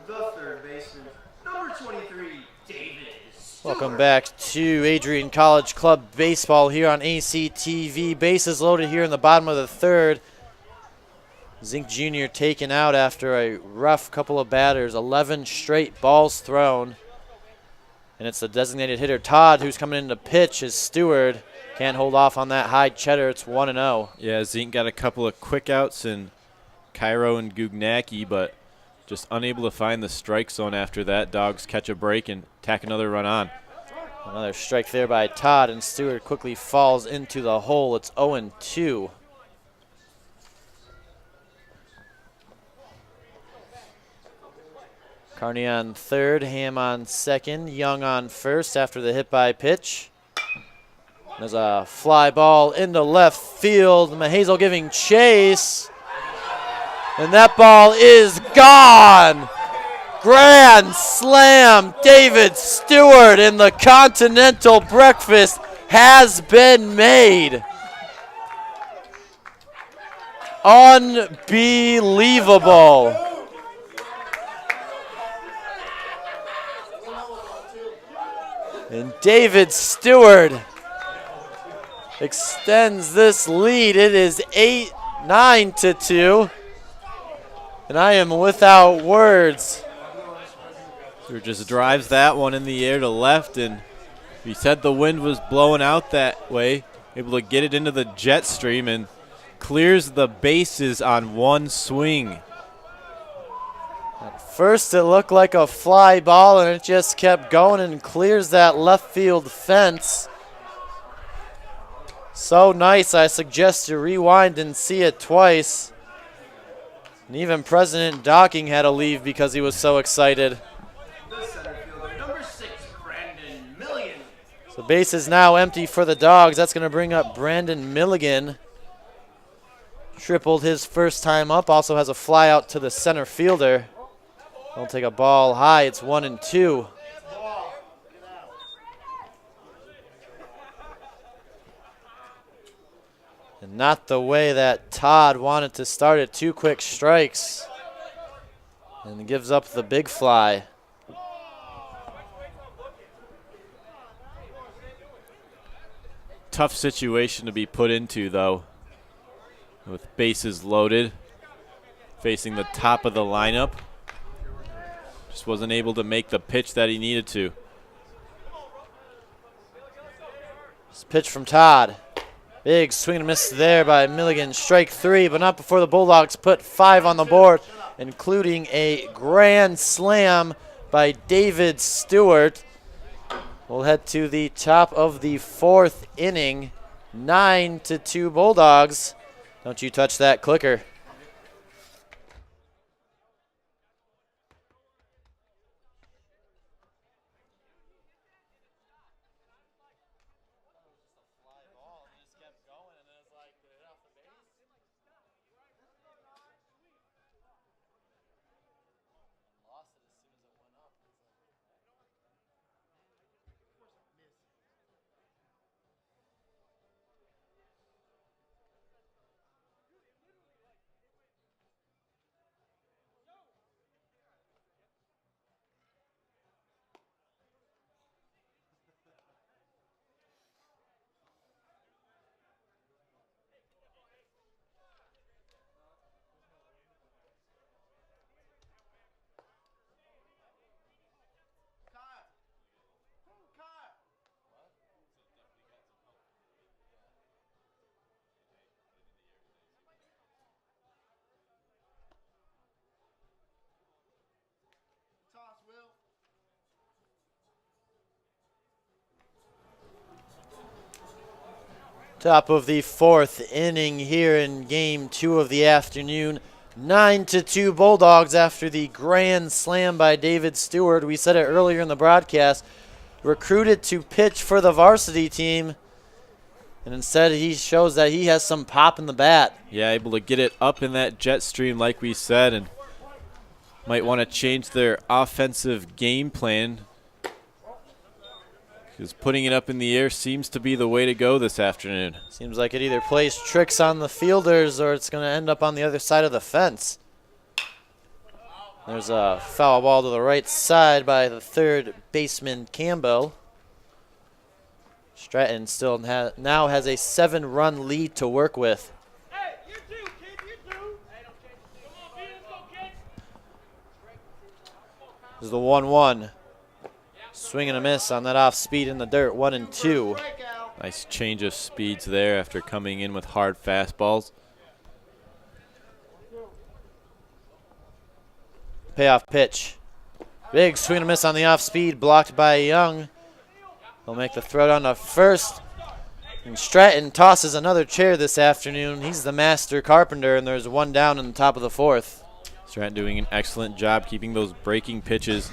The third baseman, number 23, Davis. Welcome back to Adrian College Club Baseball here on ACTV. Bases loaded here in the bottom of the third. Zink Jr. taken out after a rough couple of batters, 11 straight balls thrown. And it's the designated hitter, Todd, who's coming in to pitch. His steward can't hold off on that high cheddar. It's 1-0. Yeah, Zink got a couple of quick outs in Cairo and Gugnacki, but just unable to find the strike zone after that. Dogs catch a break and tack another run on. Another strike there by Todd, and Stewart quickly falls into the hole. It's 0-2. Carney on third, Ham on second, Young on first after the hit by pitch. There's a fly ball into left field. Mahazel giving chase. And that ball is gone. Grand slam. David Stewart in the Continental Breakfast has been made. Unbelievable. And David Stewart extends this lead. It is 9-2. And I am without words. Stewart just drives that one in the air to left, and he said the wind was blowing out that way, able to get it into the jet stream and clears the bases on one swing. At first it looked like a fly ball, and it just kept going and clears that left field fence. So nice, I suggest you rewind and see it twice. And even President Docking had to leave because he was so excited. The center fielder, number 6, Brandon Milligan. So base is now empty for the Dogs. That's going to bring up Brandon Milligan. Tripled his first time up, also has a fly out to the center fielder. He'll take a ball high. It's 1-2. And not the way that Todd wanted to start it. 2 quick strikes. And gives up the big fly. Tough situation to be put into, though, with bases loaded, facing the top of the lineup. Just wasn't able to make the pitch that he needed to. This pitch from Todd. Big swing and miss there by Milligan. Strike 3, but not before the Bulldogs put 5 on the board, including a grand slam by David Stewart. We'll head to the top of the 4th inning. 9-2 Bulldogs. Don't you touch that clicker. Top of the 4th inning here in game 2 of the afternoon. 9-2 Bulldogs after the grand slam by David Stewart. We said it earlier in the broadcast. Recruited to pitch for the varsity team. And instead he shows that he has some pop in the bat. Yeah, able to get it up in that jet stream like we said, and might want to change their offensive game plan, because putting it up in the air seems to be the way to go this afternoon. Seems like it either plays tricks on the fielders or it's going to end up on the other side of the fence. There's a foul ball to the right side by the 3rd baseman, Campbell. Stratton still now has a 7-run lead to work with. This is the 1-1. Swing and a miss on that off speed in the dirt, 1-2. Nice change of speeds there after coming in with hard fastballs. Payoff pitch. Big swing and a miss on the off speed, blocked by Young. He'll make the throw down to first. And Stratton tosses another chair this afternoon. He's the master carpenter, and there's one down in the top of the fourth. Stratton doing an excellent job keeping those breaking pitches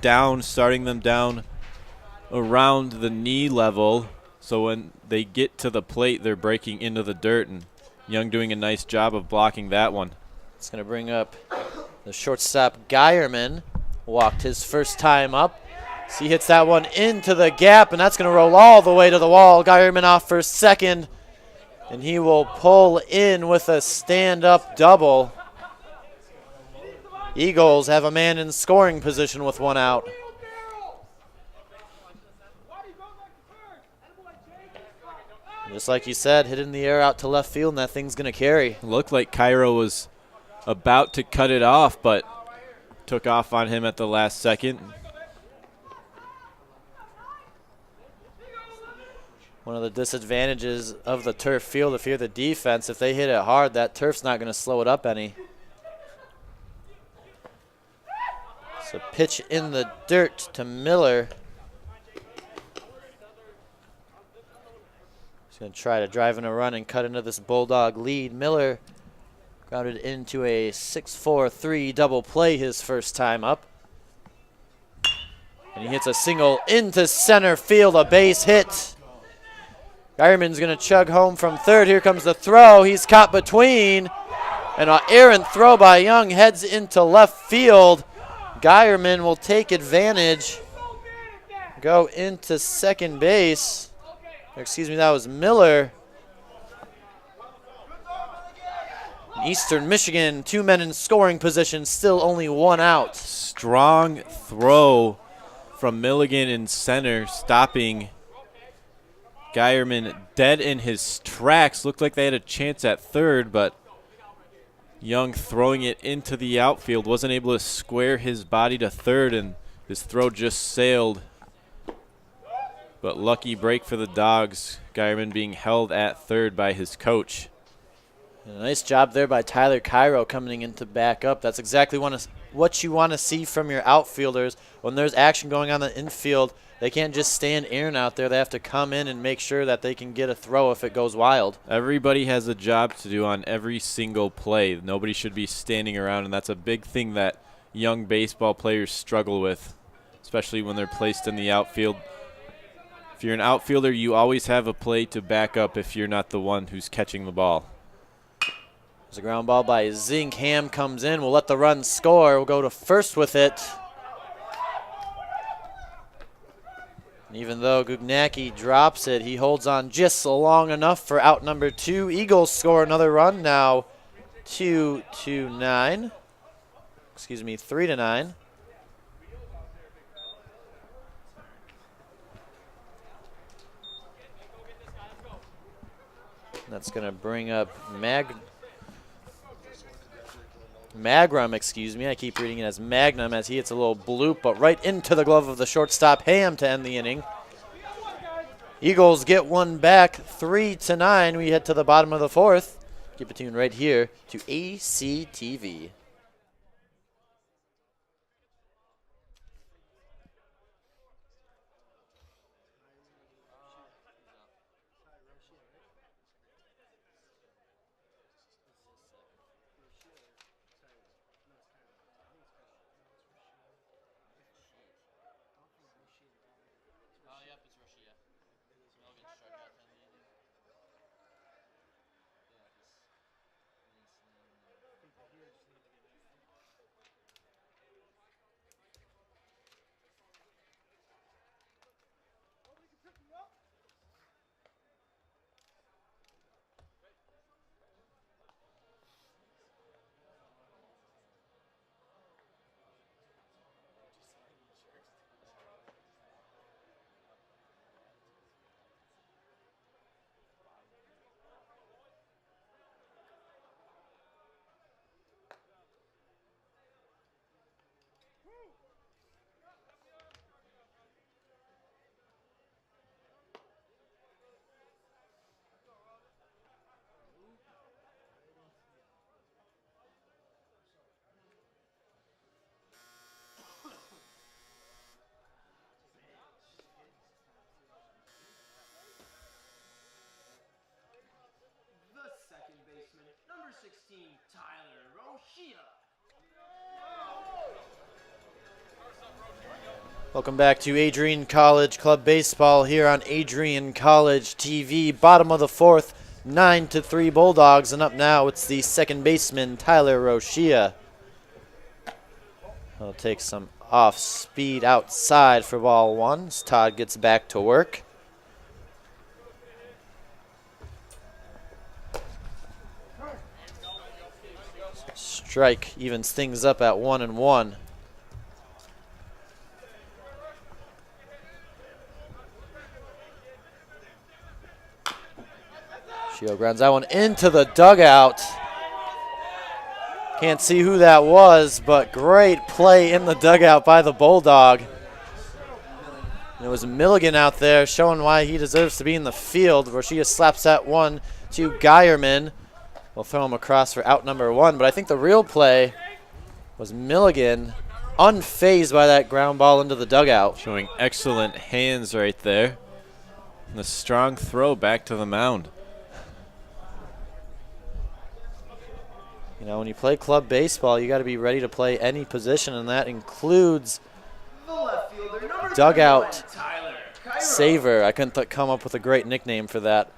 down, starting them down around the knee level. So when they get to the plate, they're breaking into the dirt, and Young doing a nice job of blocking that one. It's going to bring up the shortstop Geierman. Walked his first time up. So he hits that one into the gap, and that's going to roll all the way to the wall. Geierman off for second, and he will pull in with a stand-up double. Eagles have a man in scoring position with one out. Just like you said, hit in the air out to left field, and that thing's going to carry. Looked like Cairo was about to cut it off, but took off on him at the last second. One of the disadvantages of the turf field, if you're the defense, if they hit it hard, that turf's not going to slow it up any. So pitch in the dirt to Miller. He's going to try to drive in a run and cut into this Bulldog lead. Miller grounded into a 6-4-3 double play his first time up. And he hits a single into center field, a base hit. Geierman's going to chug home from third. Here comes the throw. He's caught between. And an errant throw by Young heads into left field. Geierman will take advantage. Go into second base. Excuse me, that was Miller. Eastern Michigan, 2 men in scoring position, still only one out. Strong throw from Milligan in center, stopping Geierman dead in his tracks. Looked like they had a chance at third, but Young throwing it into the outfield, wasn't able to square his body to third, and his throw just sailed. But lucky break for the Dogs, Geierman being held at third by his coach. And a nice job there by Tyler Cairo coming in to back up. That's exactly what you want to see from your outfielders. When there's action going on in the infield, they can't just stand Aaron out there. They have to come in and make sure that they can get a throw if it goes wild. Everybody has a job to do on every single play. Nobody should be standing around, and that's a big thing that young baseball players struggle with, especially when they're placed in the outfield. If you're an outfielder, you always have a play to back up if you're not the one who's catching the ball. There's a ground ball by Zink. Ham comes in. We'll let the run score. We'll go to first with it. And even though Gugnacki drops it, he holds on just long enough for out number 2. Eagles score another run now, 2-9. Excuse me, 3-9. That's going to bring up Magram, excuse me. I keep reading it as Magnum as he hits a little bloop, but right into the glove of the shortstop Ham to end the inning. Eagles get one back, 3-9. We head to the bottom of the fourth. Keep it tuned right here to ACTV. 16, Tyler Rochia. Welcome back to Adrian College Club Baseball here on Adrian College TV. Bottom of the fourth, 9-3 Bulldogs. And up now, it's the second baseman, Tyler Rochia. He'll take some off speed outside for ball one as Todd gets back to work. Strike evens things up at 1-1. Shio grounds that one into the dugout. Can't see who that was, but great play in the dugout by the Bulldog. And it was Milligan out there showing why he deserves to be in the field. Rochia slaps that one to Geierman. We'll throw him across for out number one, but I think the real play was Milligan unfazed by that ground ball into the dugout. Showing excellent hands right there. And a strong throw back to the mound. You know, when you play club baseball, you got to be ready to play any position, and that includes The left fielder, number dugout 31, Tyler Cairo. saver. I couldn't come up with a great nickname for that.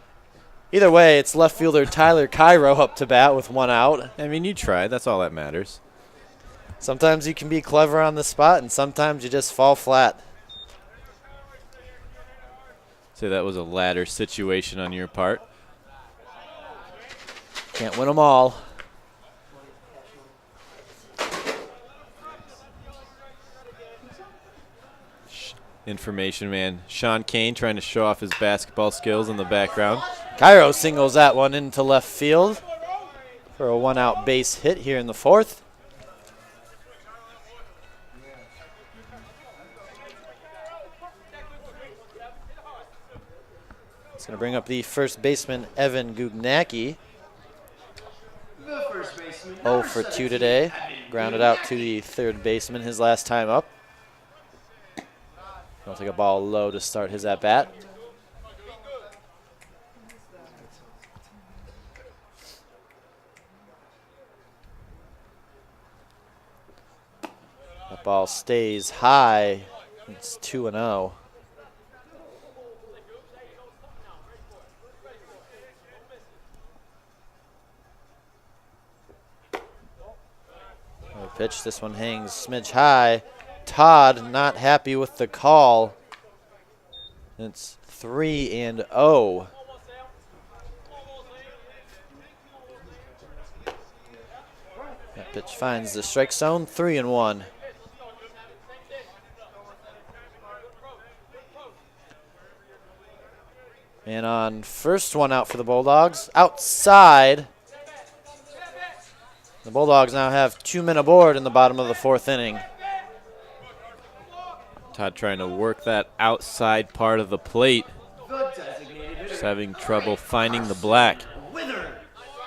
Either way, it's left fielder Tyler Cairo up to bat with one out. I mean, you tried. That's all that matters. Sometimes you can be clever on the spot, and sometimes you just fall flat. Say that was a ladder situation on your part. Can't win them all. Information man Sean Kane trying to show off his basketball skills in the background. Cairo singles that one into left field for a one-out base hit here in the fourth. It's going to bring up the first baseman, Evan Gugnacki. The first baseman, 0 for 2 today. Grounded out to the third baseman his last time up. He'll take a ball low to start his at-bat. That ball stays high. It's 2-0. Pitch, this one hangs smidge high. Todd not happy with the call. It's 3-0. That pitch finds the strike zone, 3-1. And on first one out for the Bulldogs, outside. The Bulldogs now have 2 men aboard in the bottom of the fourth inning. Todd trying to work that outside part of the plate. The designated hitter, Just having trouble finding the black. Withers.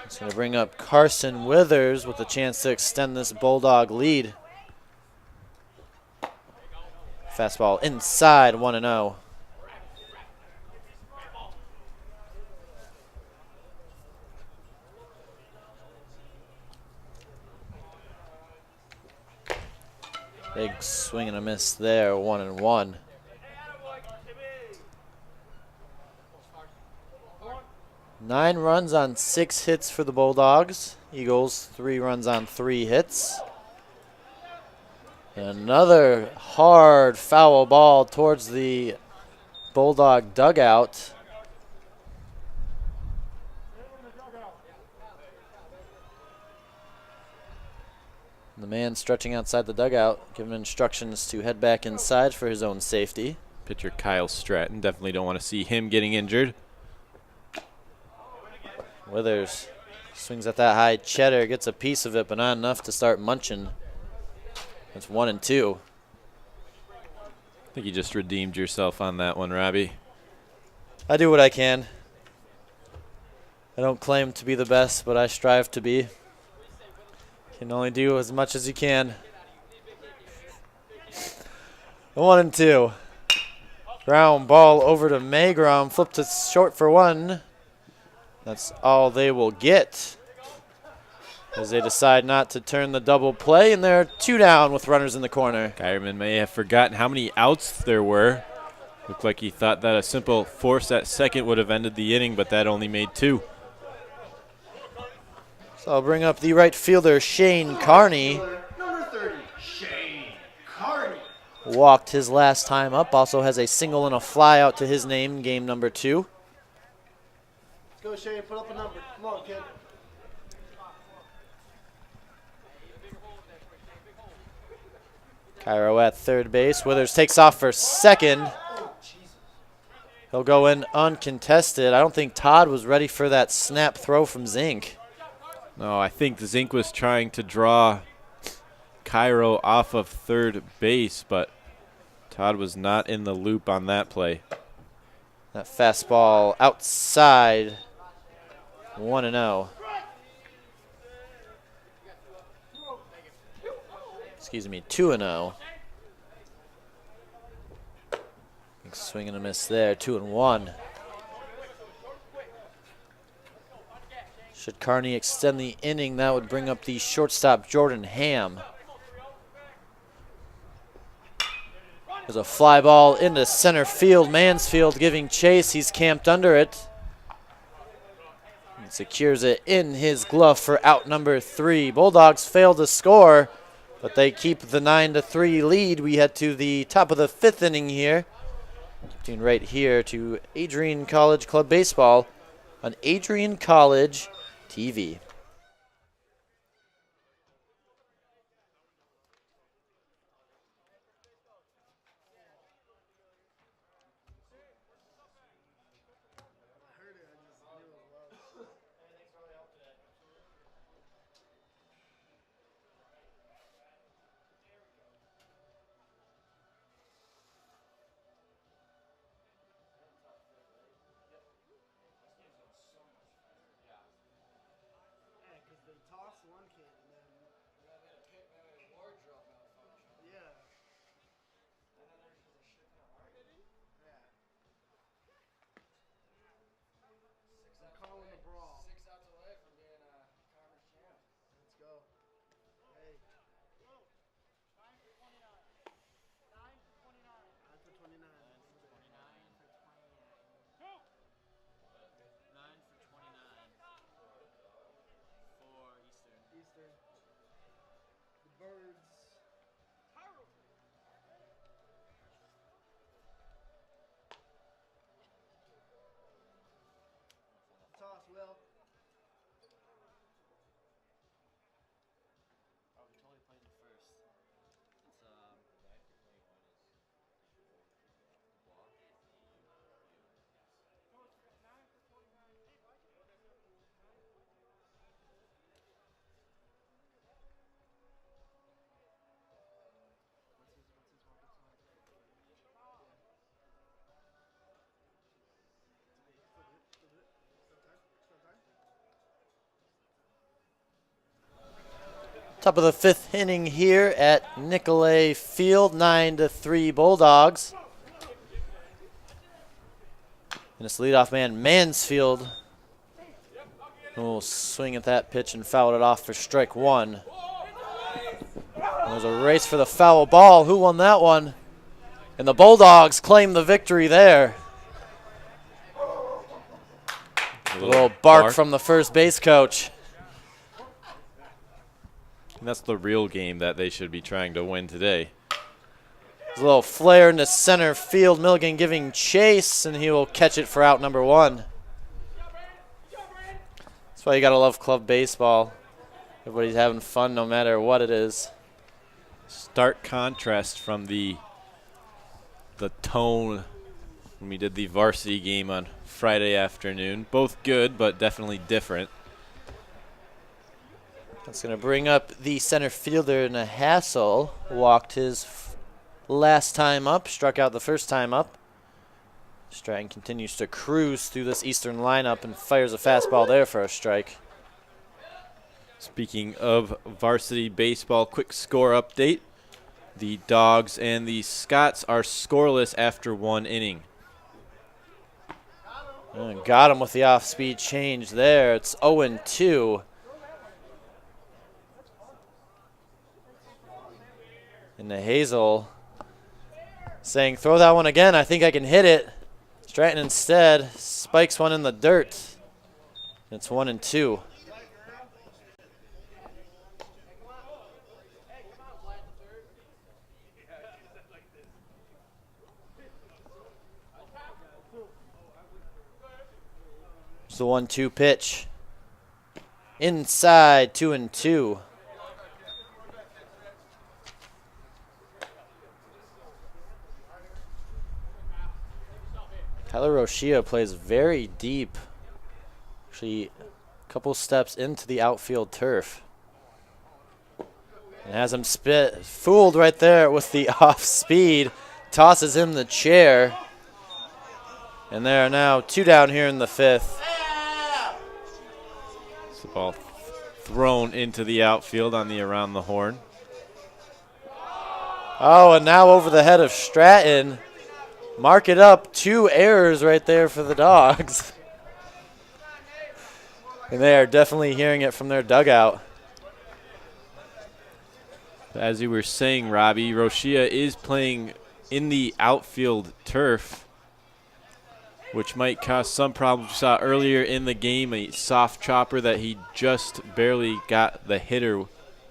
It's going to bring up Carson Withers with a chance to extend this Bulldog lead. Fastball inside, 1-0. Big swing and a miss there, 1-1. Nine runs on 6 hits for the Bulldogs. Eagles 3 runs on 3 hits. Another hard foul ball towards the Bulldog dugout. The man stretching outside the dugout, giving instructions to head back inside for his own safety. Pitcher Kyle Stratton. Definitely don't want to see him getting injured. Withers swings at that high cheddar, gets a piece of it, but not enough to start munching. It's 1-2. I think you just redeemed yourself on that one, Robbie. I do what I can. I don't claim to be the best, but I strive to be. Can only do as much as you can. 1-2. Ground ball over to Magrum. Flipped it short for one. That's all they will get. as they decide not to turn the double play, and they're 2 down with runners in the corner. Geierman may have forgotten how many outs there were. Looked like he thought that a simple force at second would have ended the inning, but that only made 2. So I'll bring up the right fielder, Shane Carney. Number 30, Shane Carney. Walked his last time up. Also has a single and a fly out to his name in game number 2. Let's go, Shane. Put up a number. Come on, kid. Cairo at third base. Withers takes off for second. He'll go in uncontested. I don't think Todd was ready for that snap throw from Zink. No, I think Zink was trying to draw Cairo off of third base, but Todd was not in the loop on that play. That fastball outside. 1-0. Excuse me, 2-0. Swing and a miss there, 2-1. Should Carney extend the inning, that would bring up the shortstop, Jordan Ham. There's a fly ball into center field. Mansfield giving chase. He's camped under it. And secures it in his glove for out number 3. Bulldogs fail to score, but they keep the 9-3 lead. We head to the top of the 5th inning here. Tuned right here to Adrian College Club Baseball on Adrian College TV. Top of the 5th inning here at Nicolay Field, 9-3 Bulldogs. And this leadoff man, Mansfield, will swing at that pitch and foul it off for strike 1. And there's a race for the foul ball. Who won that one? And the Bulldogs claim the victory there. A little bark from the first base coach. And that's the real game that they should be trying to win today. There's a little flare into center field. Milligan giving chase, and he will catch it for out number 1. That's why you got to love club baseball. Everybody's having fun no matter what it is. Stark contrast from the tone when we did the varsity game on Friday afternoon. Both good, but definitely different. That's going to bring up the center fielder, Nahassel. Walked his last time up, struck out the first time up. Stratton continues to cruise through this Eastern lineup and fires a fastball there for a strike. Speaking of varsity baseball, quick score update. The Dogs and the Scots are scoreless after 1 inning. And got him with the off-speed change there. It's 0-2. And the Hazel saying, throw that one again. I think I can hit it. Stratton instead spikes one in the dirt. It's 1-2. It's the 1-2 pitch. Inside, 2-2. Tyler Rochia plays very deep. Actually, a couple steps into the outfield turf. And has him fooled right there with the off speed. Tosses him the chair. And there are now 2 down here in the 5th. It's the ball thrown into the outfield on the around the horn. Oh, and now over the head of Stratton. Mark it up, 2 errors right there for the Dogs. And they are definitely hearing it from their dugout. As you were saying, Robbie, Rochia is playing in the outfield turf, which might cause some problems. We saw earlier in the game a soft chopper that he just barely got the hitter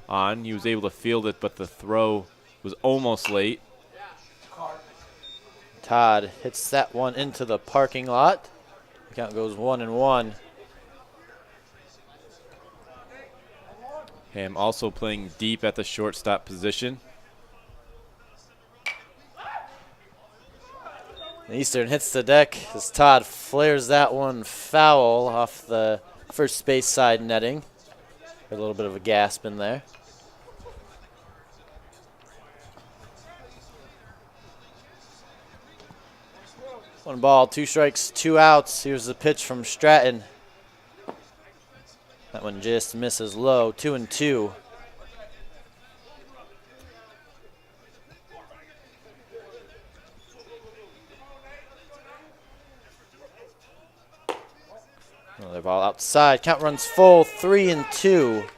on. He was able to field it, but the throw was almost late. Todd hits that one into the parking lot. The count goes 1-1. Ham also playing deep at the shortstop position. Eastern hits the deck as Todd flares that one foul off the first base side netting. A little bit of a gasp in there. One ball, 2 strikes, 2 outs. Here's the pitch from Stratton. That one just misses low, 2-2. Another ball outside. Count runs full, 3-2.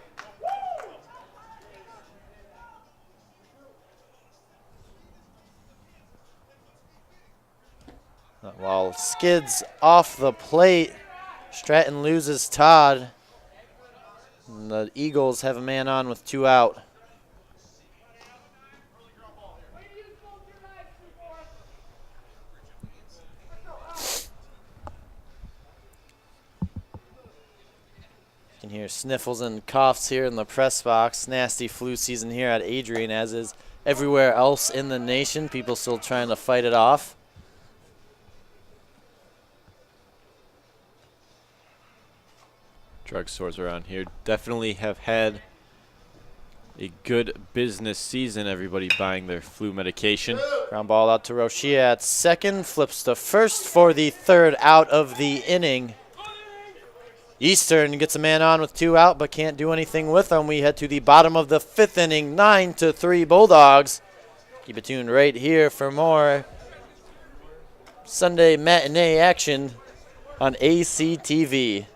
While skids off the plate, Stratton loses Todd. And the Eagles have a man on with 2 out. You can hear sniffles and coughs here in the press box. Nasty flu season here at Adrian, as is everywhere else in the nation. People still trying to fight it off. Drugstores around here definitely have had a good business season. Everybody buying their flu medication. Ground ball out to Rochia at second. Flips to first for the 3rd out of the inning. Eastern gets a man on with 2 out, but can't do anything with them. We head to the bottom of the 5th inning, 9-3 Bulldogs. Keep it tuned right here for more Sunday matinee action on ACTV.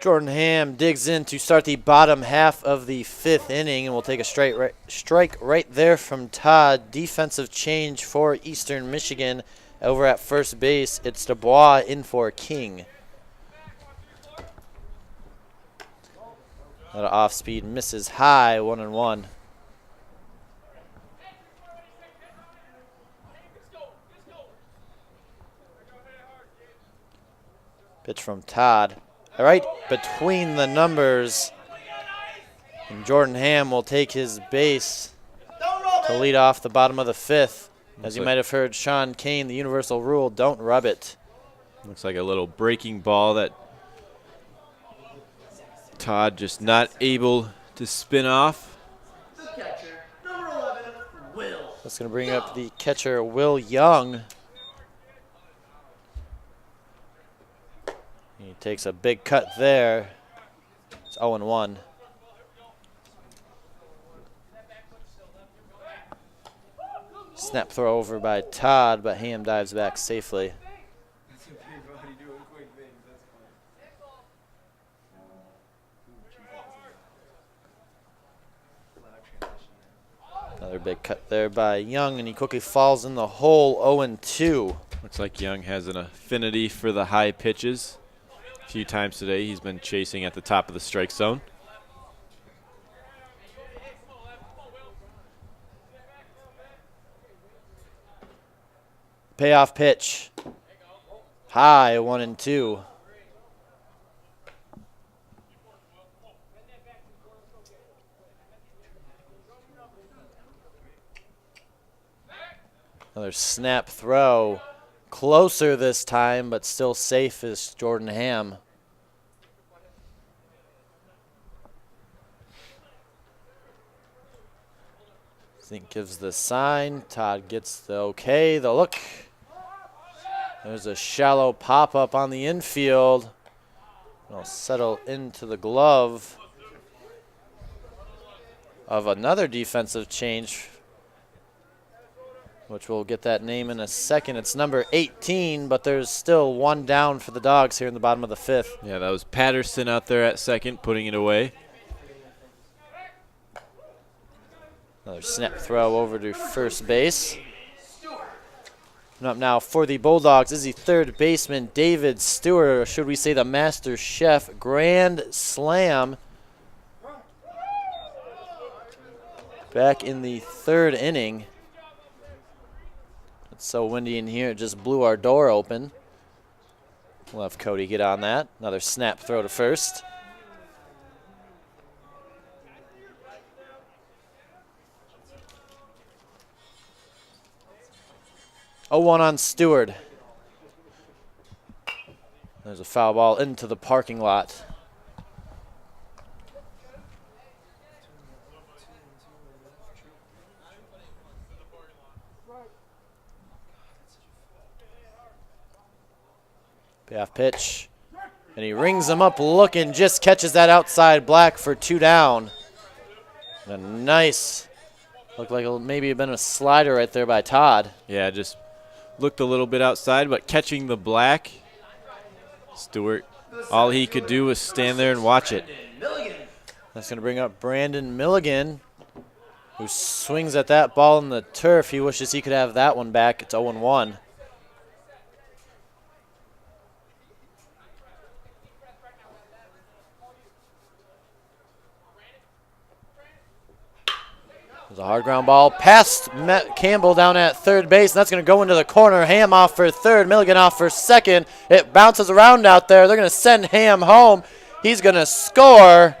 Jordan Ham digs in to start the bottom half of the 5th inning, and we'll take a strike right there from Todd. Defensive change for Eastern Michigan. Over at first base, it's Dubois in for King. That off speed misses high, 1-1. Pitch from Todd. All right, between the numbers. And Jordan Ham will take his base to lead off the bottom of the 5th. As you might have heard Sean Kane, the universal rule, don't rub it. Looks like a little breaking ball that Todd just not able to spin off. The catcher, number 11, Will. That's going to bring up the catcher, Will Young. He takes a big cut there. It's 0-1. Snap throw over by Todd, but Ham dives back safely. Another big cut there by Young, and he quickly falls in the hole, 0-2. Looks like Young has an affinity for the high pitches. A few times today he's been chasing at the top of the strike zone. Payoff pitch. High, 1-2. Another snap throw. Closer this time, but still safe is Jordan Ham. Zink gives the sign. Todd gets the okay, the look. There's a shallow pop-up on the infield. It'll settle into the glove of another defensive change, which we'll get that name in a second. It's number 18, but there's still one down for the Dogs here in the bottom of the 5th. Yeah, that was Patterson out there at second, putting it away. Another snap throw over to first base. And up now for the Bulldogs is the third baseman, David Stewart, or should we say the master chef. Grand slam. Back in the 3rd inning. It's so windy in here, it just blew our door open. We'll have Cody get on that. Another snap throw to first. Oh, 1 on Stewart. There's a foul ball into the parking lot. Payoff pitch. And he rings him up looking, just catches that outside black for 2 down. And a nice, looked like it maybe been a slider right there by Todd. Yeah, just looked a little bit outside, but catching the black, Stewart, all he could do was stand there and watch it. That's going to bring up Brandon Milligan, who swings at that ball in the turf. He wishes he could have that one back. It's 0-1. There's a hard ground ball past Campbell down at third base, and that's going to go into the corner. Ham off for third, Milligan off for second. It bounces around out there. They're going to send Ham home. He's going to score,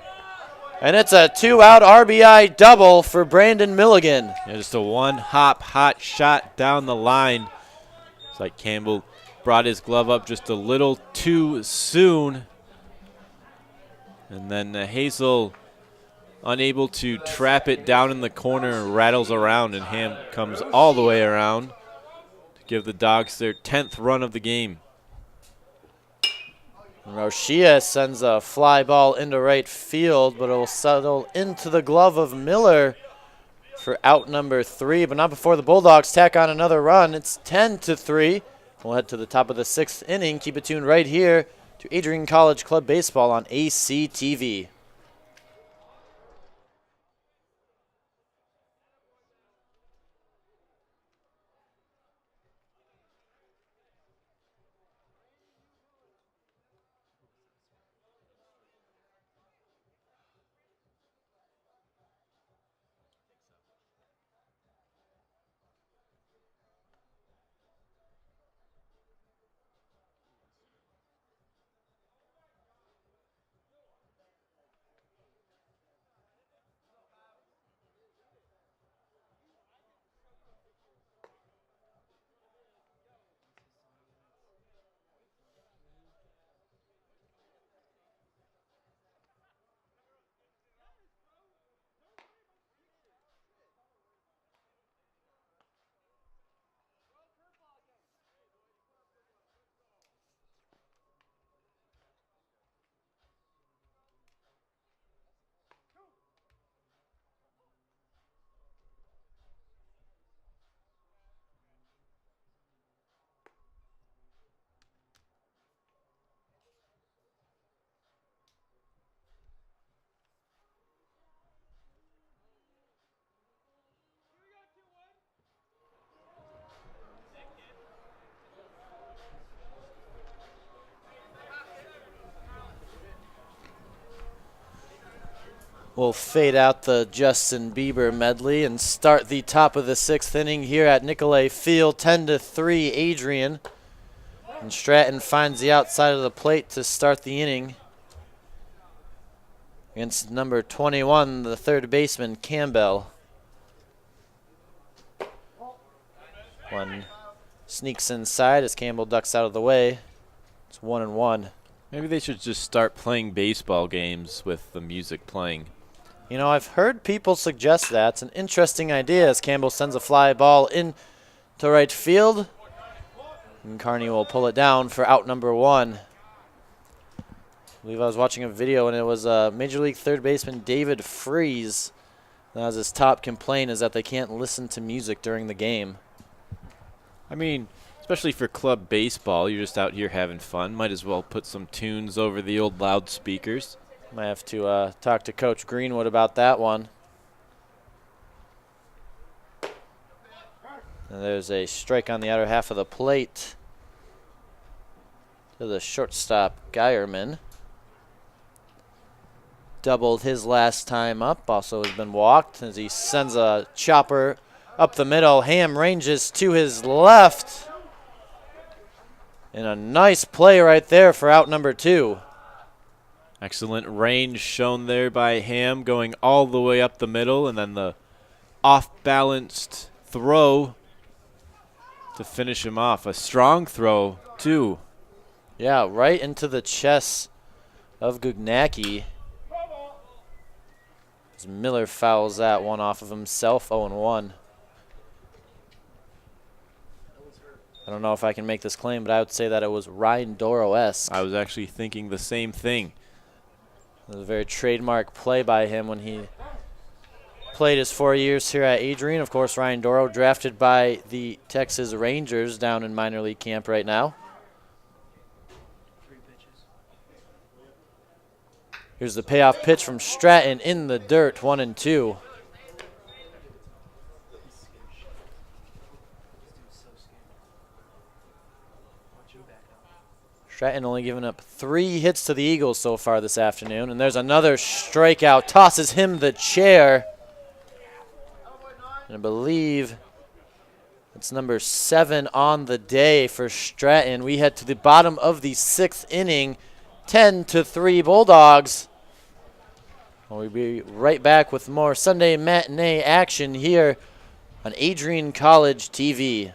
and it's a 2-out RBI double for Brandon Milligan. Yeah, just a one-hop hot shot down the line. It's like Campbell brought his glove up just a little too soon. And then Hazel, unable to trap it down in the corner, rattles around, and Ham comes all the way around to give the Dogs their 10th run of the game. Rochia sends a fly ball into right field, but it will settle into the glove of Miller for out number 3, but not before the Bulldogs tack on another run. It's 10-3. We'll head to the top of the 6th inning. Keep it tuned right here to Adrian College Club Baseball on ACTV. We'll fade out the Justin Bieber medley and start the top of the 6th inning here at Nicolay Field. 10-3 Adrian. And Stratton finds the outside of the plate to start the inning against number 21, the third baseman, Campbell. One sneaks inside as Campbell ducks out of the way. It's 1-1. Maybe they should just start playing baseball games with the music playing. You know, I've heard people suggest that. It's an interesting idea as Campbell sends a fly ball in to right field. And Carney will pull it down for out number 1. I believe I was watching a video and it was Major League third baseman David Freese. That was his top complaint, is that they can't listen to music during the game. I mean, especially for club baseball, you're just out here having fun. Might as well put some tunes over the old loudspeakers. Might have to talk to Coach Greenwood about that one. And there's a strike on the outer half of the plate to the shortstop, Geierman. Doubled his last time up. Also has been walked as he sends a chopper up the middle. Ham ranges to his left. And a nice play right there for out number 2. Excellent range shown there by Ham, going all the way up the middle, and then the off-balanced throw to finish him off. A strong throw, too. Yeah, right into the chest of Gugnacki. As Miller fouls that one off of himself, 0-1. I don't know if I can make this claim, but I would say that it was Ryan Doro-esque. I was actually thinking the same thing. It was a very trademark play by him when he played his 4 years here at Adrian. Of course, Ryan Doro drafted by the Texas Rangers down in minor league camp right now. Here's the payoff pitch from Stratton in the dirt, 1-2. Stratton only giving up 3 hits to the Eagles so far this afternoon. And there's another strikeout. Tosses him the chair. And I believe it's number 7 on the day for Stratton. We head to the bottom of the 6th inning. 10-3 Bulldogs. We'll be right back with more Sunday matinee action here on Adrian College TV.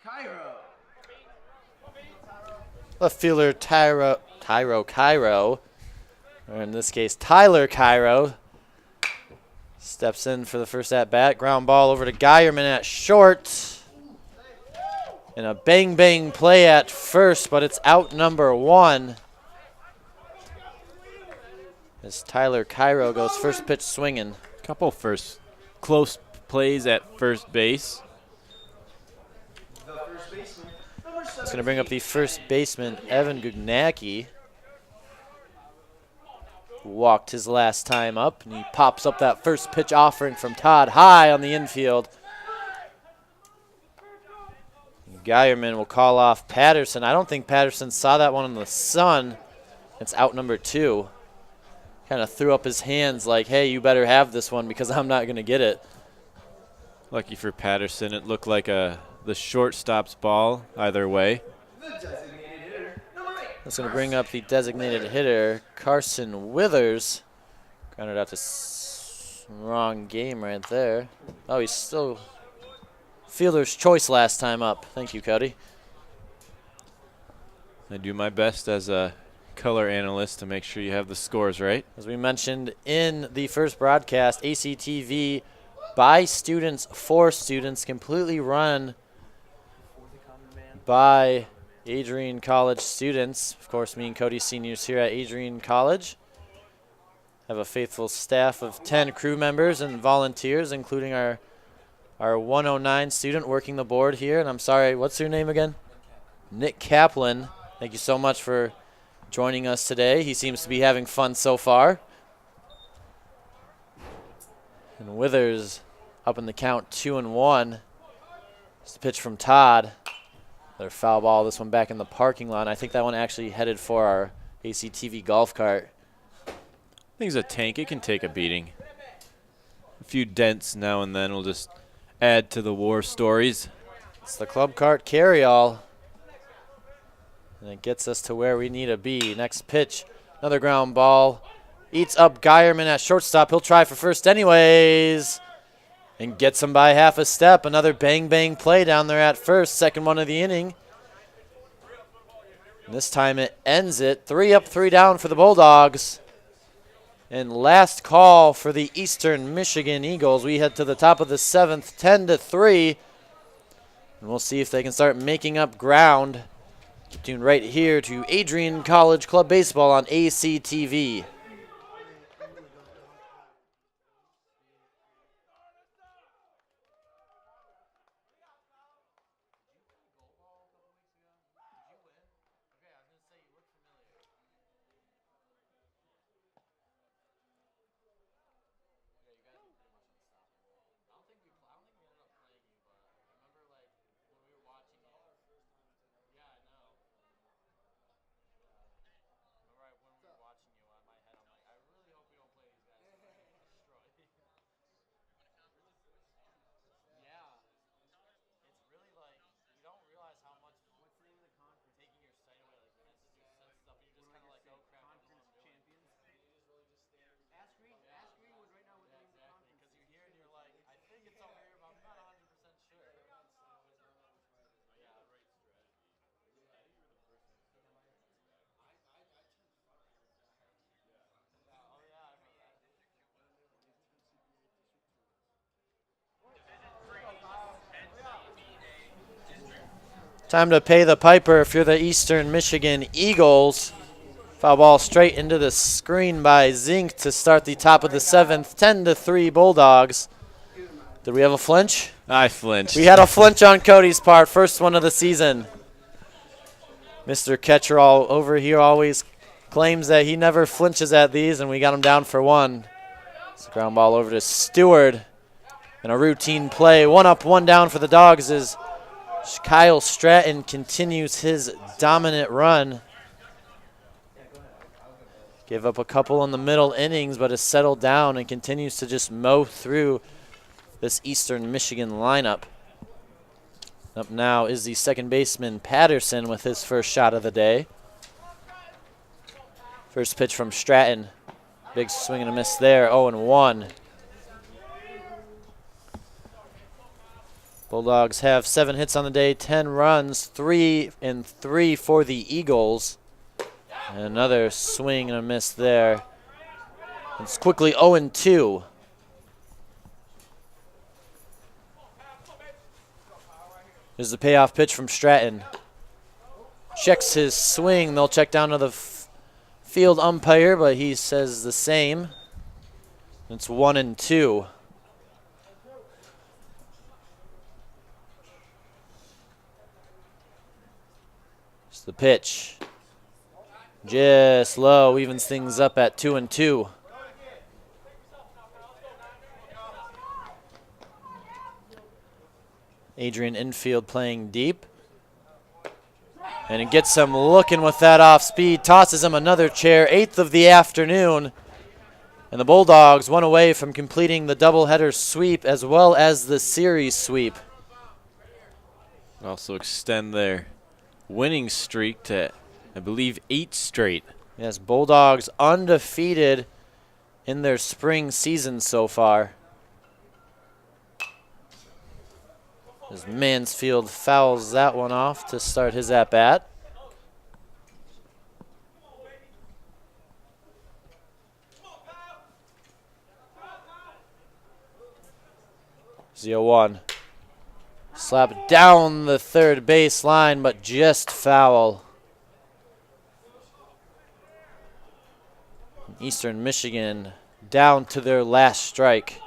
Cairo. Left fielder Tyro Cairo, or in this case Tyler Cairo, steps in for the first at bat. Ground ball over to Geierman at short. And a bang bang play at first, but it's out number 1. As Tyler Cairo goes first pitch swinging. Couple first close plays at first base. It's going to bring up the first baseman, Evan Gugnacki, who walked his last time up, and he pops up that first pitch offering from Todd high on the infield. Geierman will call off Patterson. I don't think Patterson saw that one in the sun. It's out number 2. Kind of threw up his hands like, hey, you better have this one because I'm not going to get it. Lucky for Patterson, it looked like the shortstop's ball either way. That's going to bring up the designated hitter, Carson Withers. Grounded out to wrong game right there. Oh, he's still fielder's choice last time up. Thank you, Cody. I do my best as a color analyst to make sure you have the scores right. As we mentioned in the first broadcast, ACTV by students for students, completely run by Adrian College students. Of course, me and Cody seniors here at Adrian College have a faithful staff of 10 crew members and volunteers, including our 109 student working the board here. And I'm sorry, what's your name again? Nick Kaplan. Thank you so much for joining us today. He seems to be having fun so far. And Withers up in the count 2-1. It's the pitch from Todd. Another foul ball, this one back in the parking lot. I think that one actually headed for our ACTV golf cart. I think it's a tank. It can take a beating. A few dents now and then will just add to the war stories. It's the club cart carry-all. And it gets us to where we need to be. Next pitch, another ground ball. Eats up Geierman at shortstop. He'll try for first anyways. And gets him by half a step. Another bang-bang play down there at first. Second one of the inning. And this time it ends it. 3 up, 3 down for the Bulldogs. And last call for the Eastern Michigan Eagles. We head to the top of the 7th, 10-3. And we'll see if they can start making up ground. Keep tuned right here to Adrian College Club Baseball on ACTV. Time to pay the piper if you're the Eastern Michigan Eagles. Foul ball straight into the screen by Zink to start the top of the 7th. 10-3 Bulldogs. Did we have a flinch? I flinched. We had a flinch on Cody's part. First one of the season. Mr. Catcherall over here always claims that he never flinches at these, and we got him down for 1. It's a ground ball over to Stewart. And a routine play. 1 up, 1 down for the Dogs is Kyle Stratton continues his dominant run. Gave up a couple in the middle innings, but has settled down and continues to just mow through this Eastern Michigan lineup. Up now is the second baseman, Patterson, with his first shot of the day. First pitch from Stratton. Big swing and a miss there, 0-1. Bulldogs have 7 hits on the day, 10 runs, 3 and 3 for the Eagles. And another swing and a miss there. It's quickly 0-2. Here's the payoff pitch from Stratton. Checks his swing. They'll check down to the field umpire, but he says the same. It's 1-2. It's the pitch. Just low, evens things up at 2-2. Adrian infield playing deep. And it gets him looking with that off speed. Tosses him another chair, 8th of the afternoon. And the Bulldogs one away from completing the doubleheader sweep as well as the series sweep. Also extend their winning streak to, I believe, 8 straight. Yes, Bulldogs undefeated in their spring season so far. As Mansfield fouls that one off to start his at-bat. (0-1). Slap down the third base line, but just foul. Eastern Michigan down to their last strike.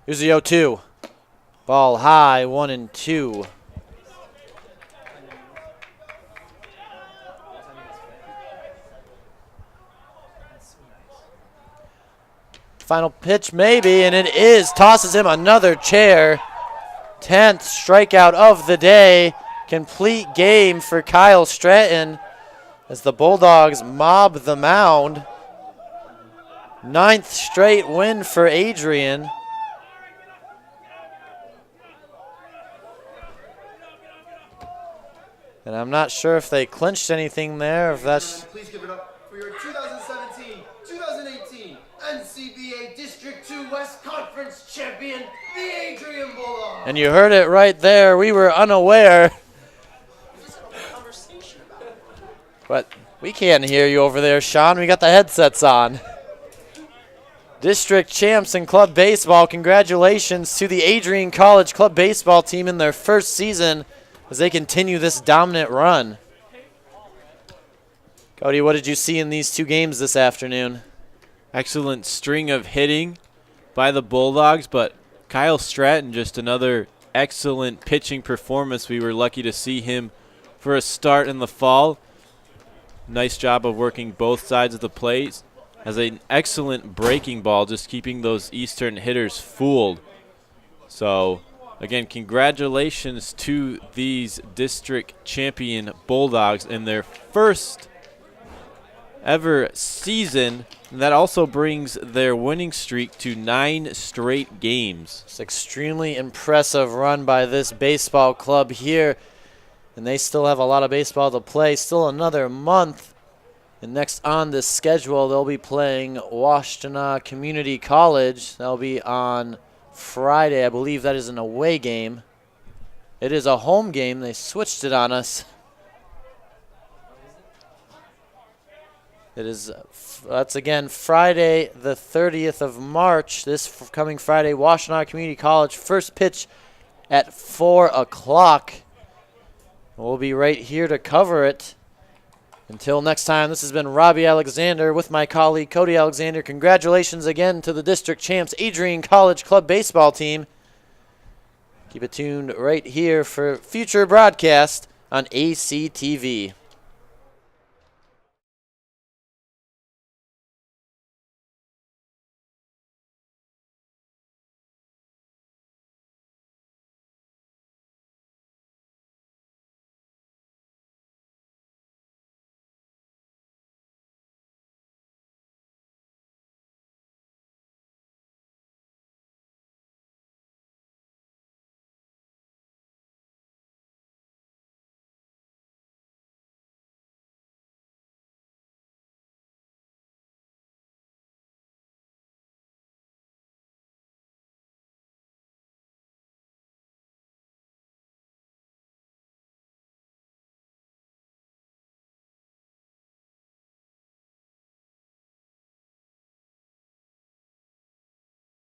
Here's the 0-2. Ball high, 1-2. Final pitch maybe, and it is. Tosses him another chair. 10th strikeout of the day. Complete game for Kyle Stratton as the Bulldogs mob the mound. 9th straight win for Adrian. And I'm not sure if they clinched anything there, if that's... Please give it up for your 2017-2018 NCBA District 2 West Conference champion, the Adrian Bulldogs. And you heard it right there. We were unaware. But we can't hear you over there, Sean. We got the headsets on. District champs in club baseball. Congratulations to the Adrian College club baseball team in their first season as they continue this dominant run. Cody, what did you see in these 2 games this afternoon? Excellent string of hitting by the Bulldogs, but Kyle Stratton, just another excellent pitching performance. We were lucky to see him for a start in the fall. Nice job of working both sides of the plate. Has an excellent breaking ball, just keeping those Eastern hitters fooled. So, again, congratulations to these district champion Bulldogs in their first ever season. And that also brings their winning streak to 9 straight games. It's extremely impressive run by this baseball club here. And they still have a lot of baseball to play. Still another month. And next on the schedule, they'll be playing Washtenaw Community College. That'll be on Friday. I believe that is an away game. It is a home game. They switched it on us. It is, that's again Friday the 30th of March. This coming Friday, Washtenaw Community College. First pitch at 4 o'clock. We'll be right here to cover it. Until next time, this has been Robbie Alexander with my colleague Cody Alexander. Congratulations again to the district champs Adrian College Club baseball team. Keep it tuned right here for future broadcast on ACTV.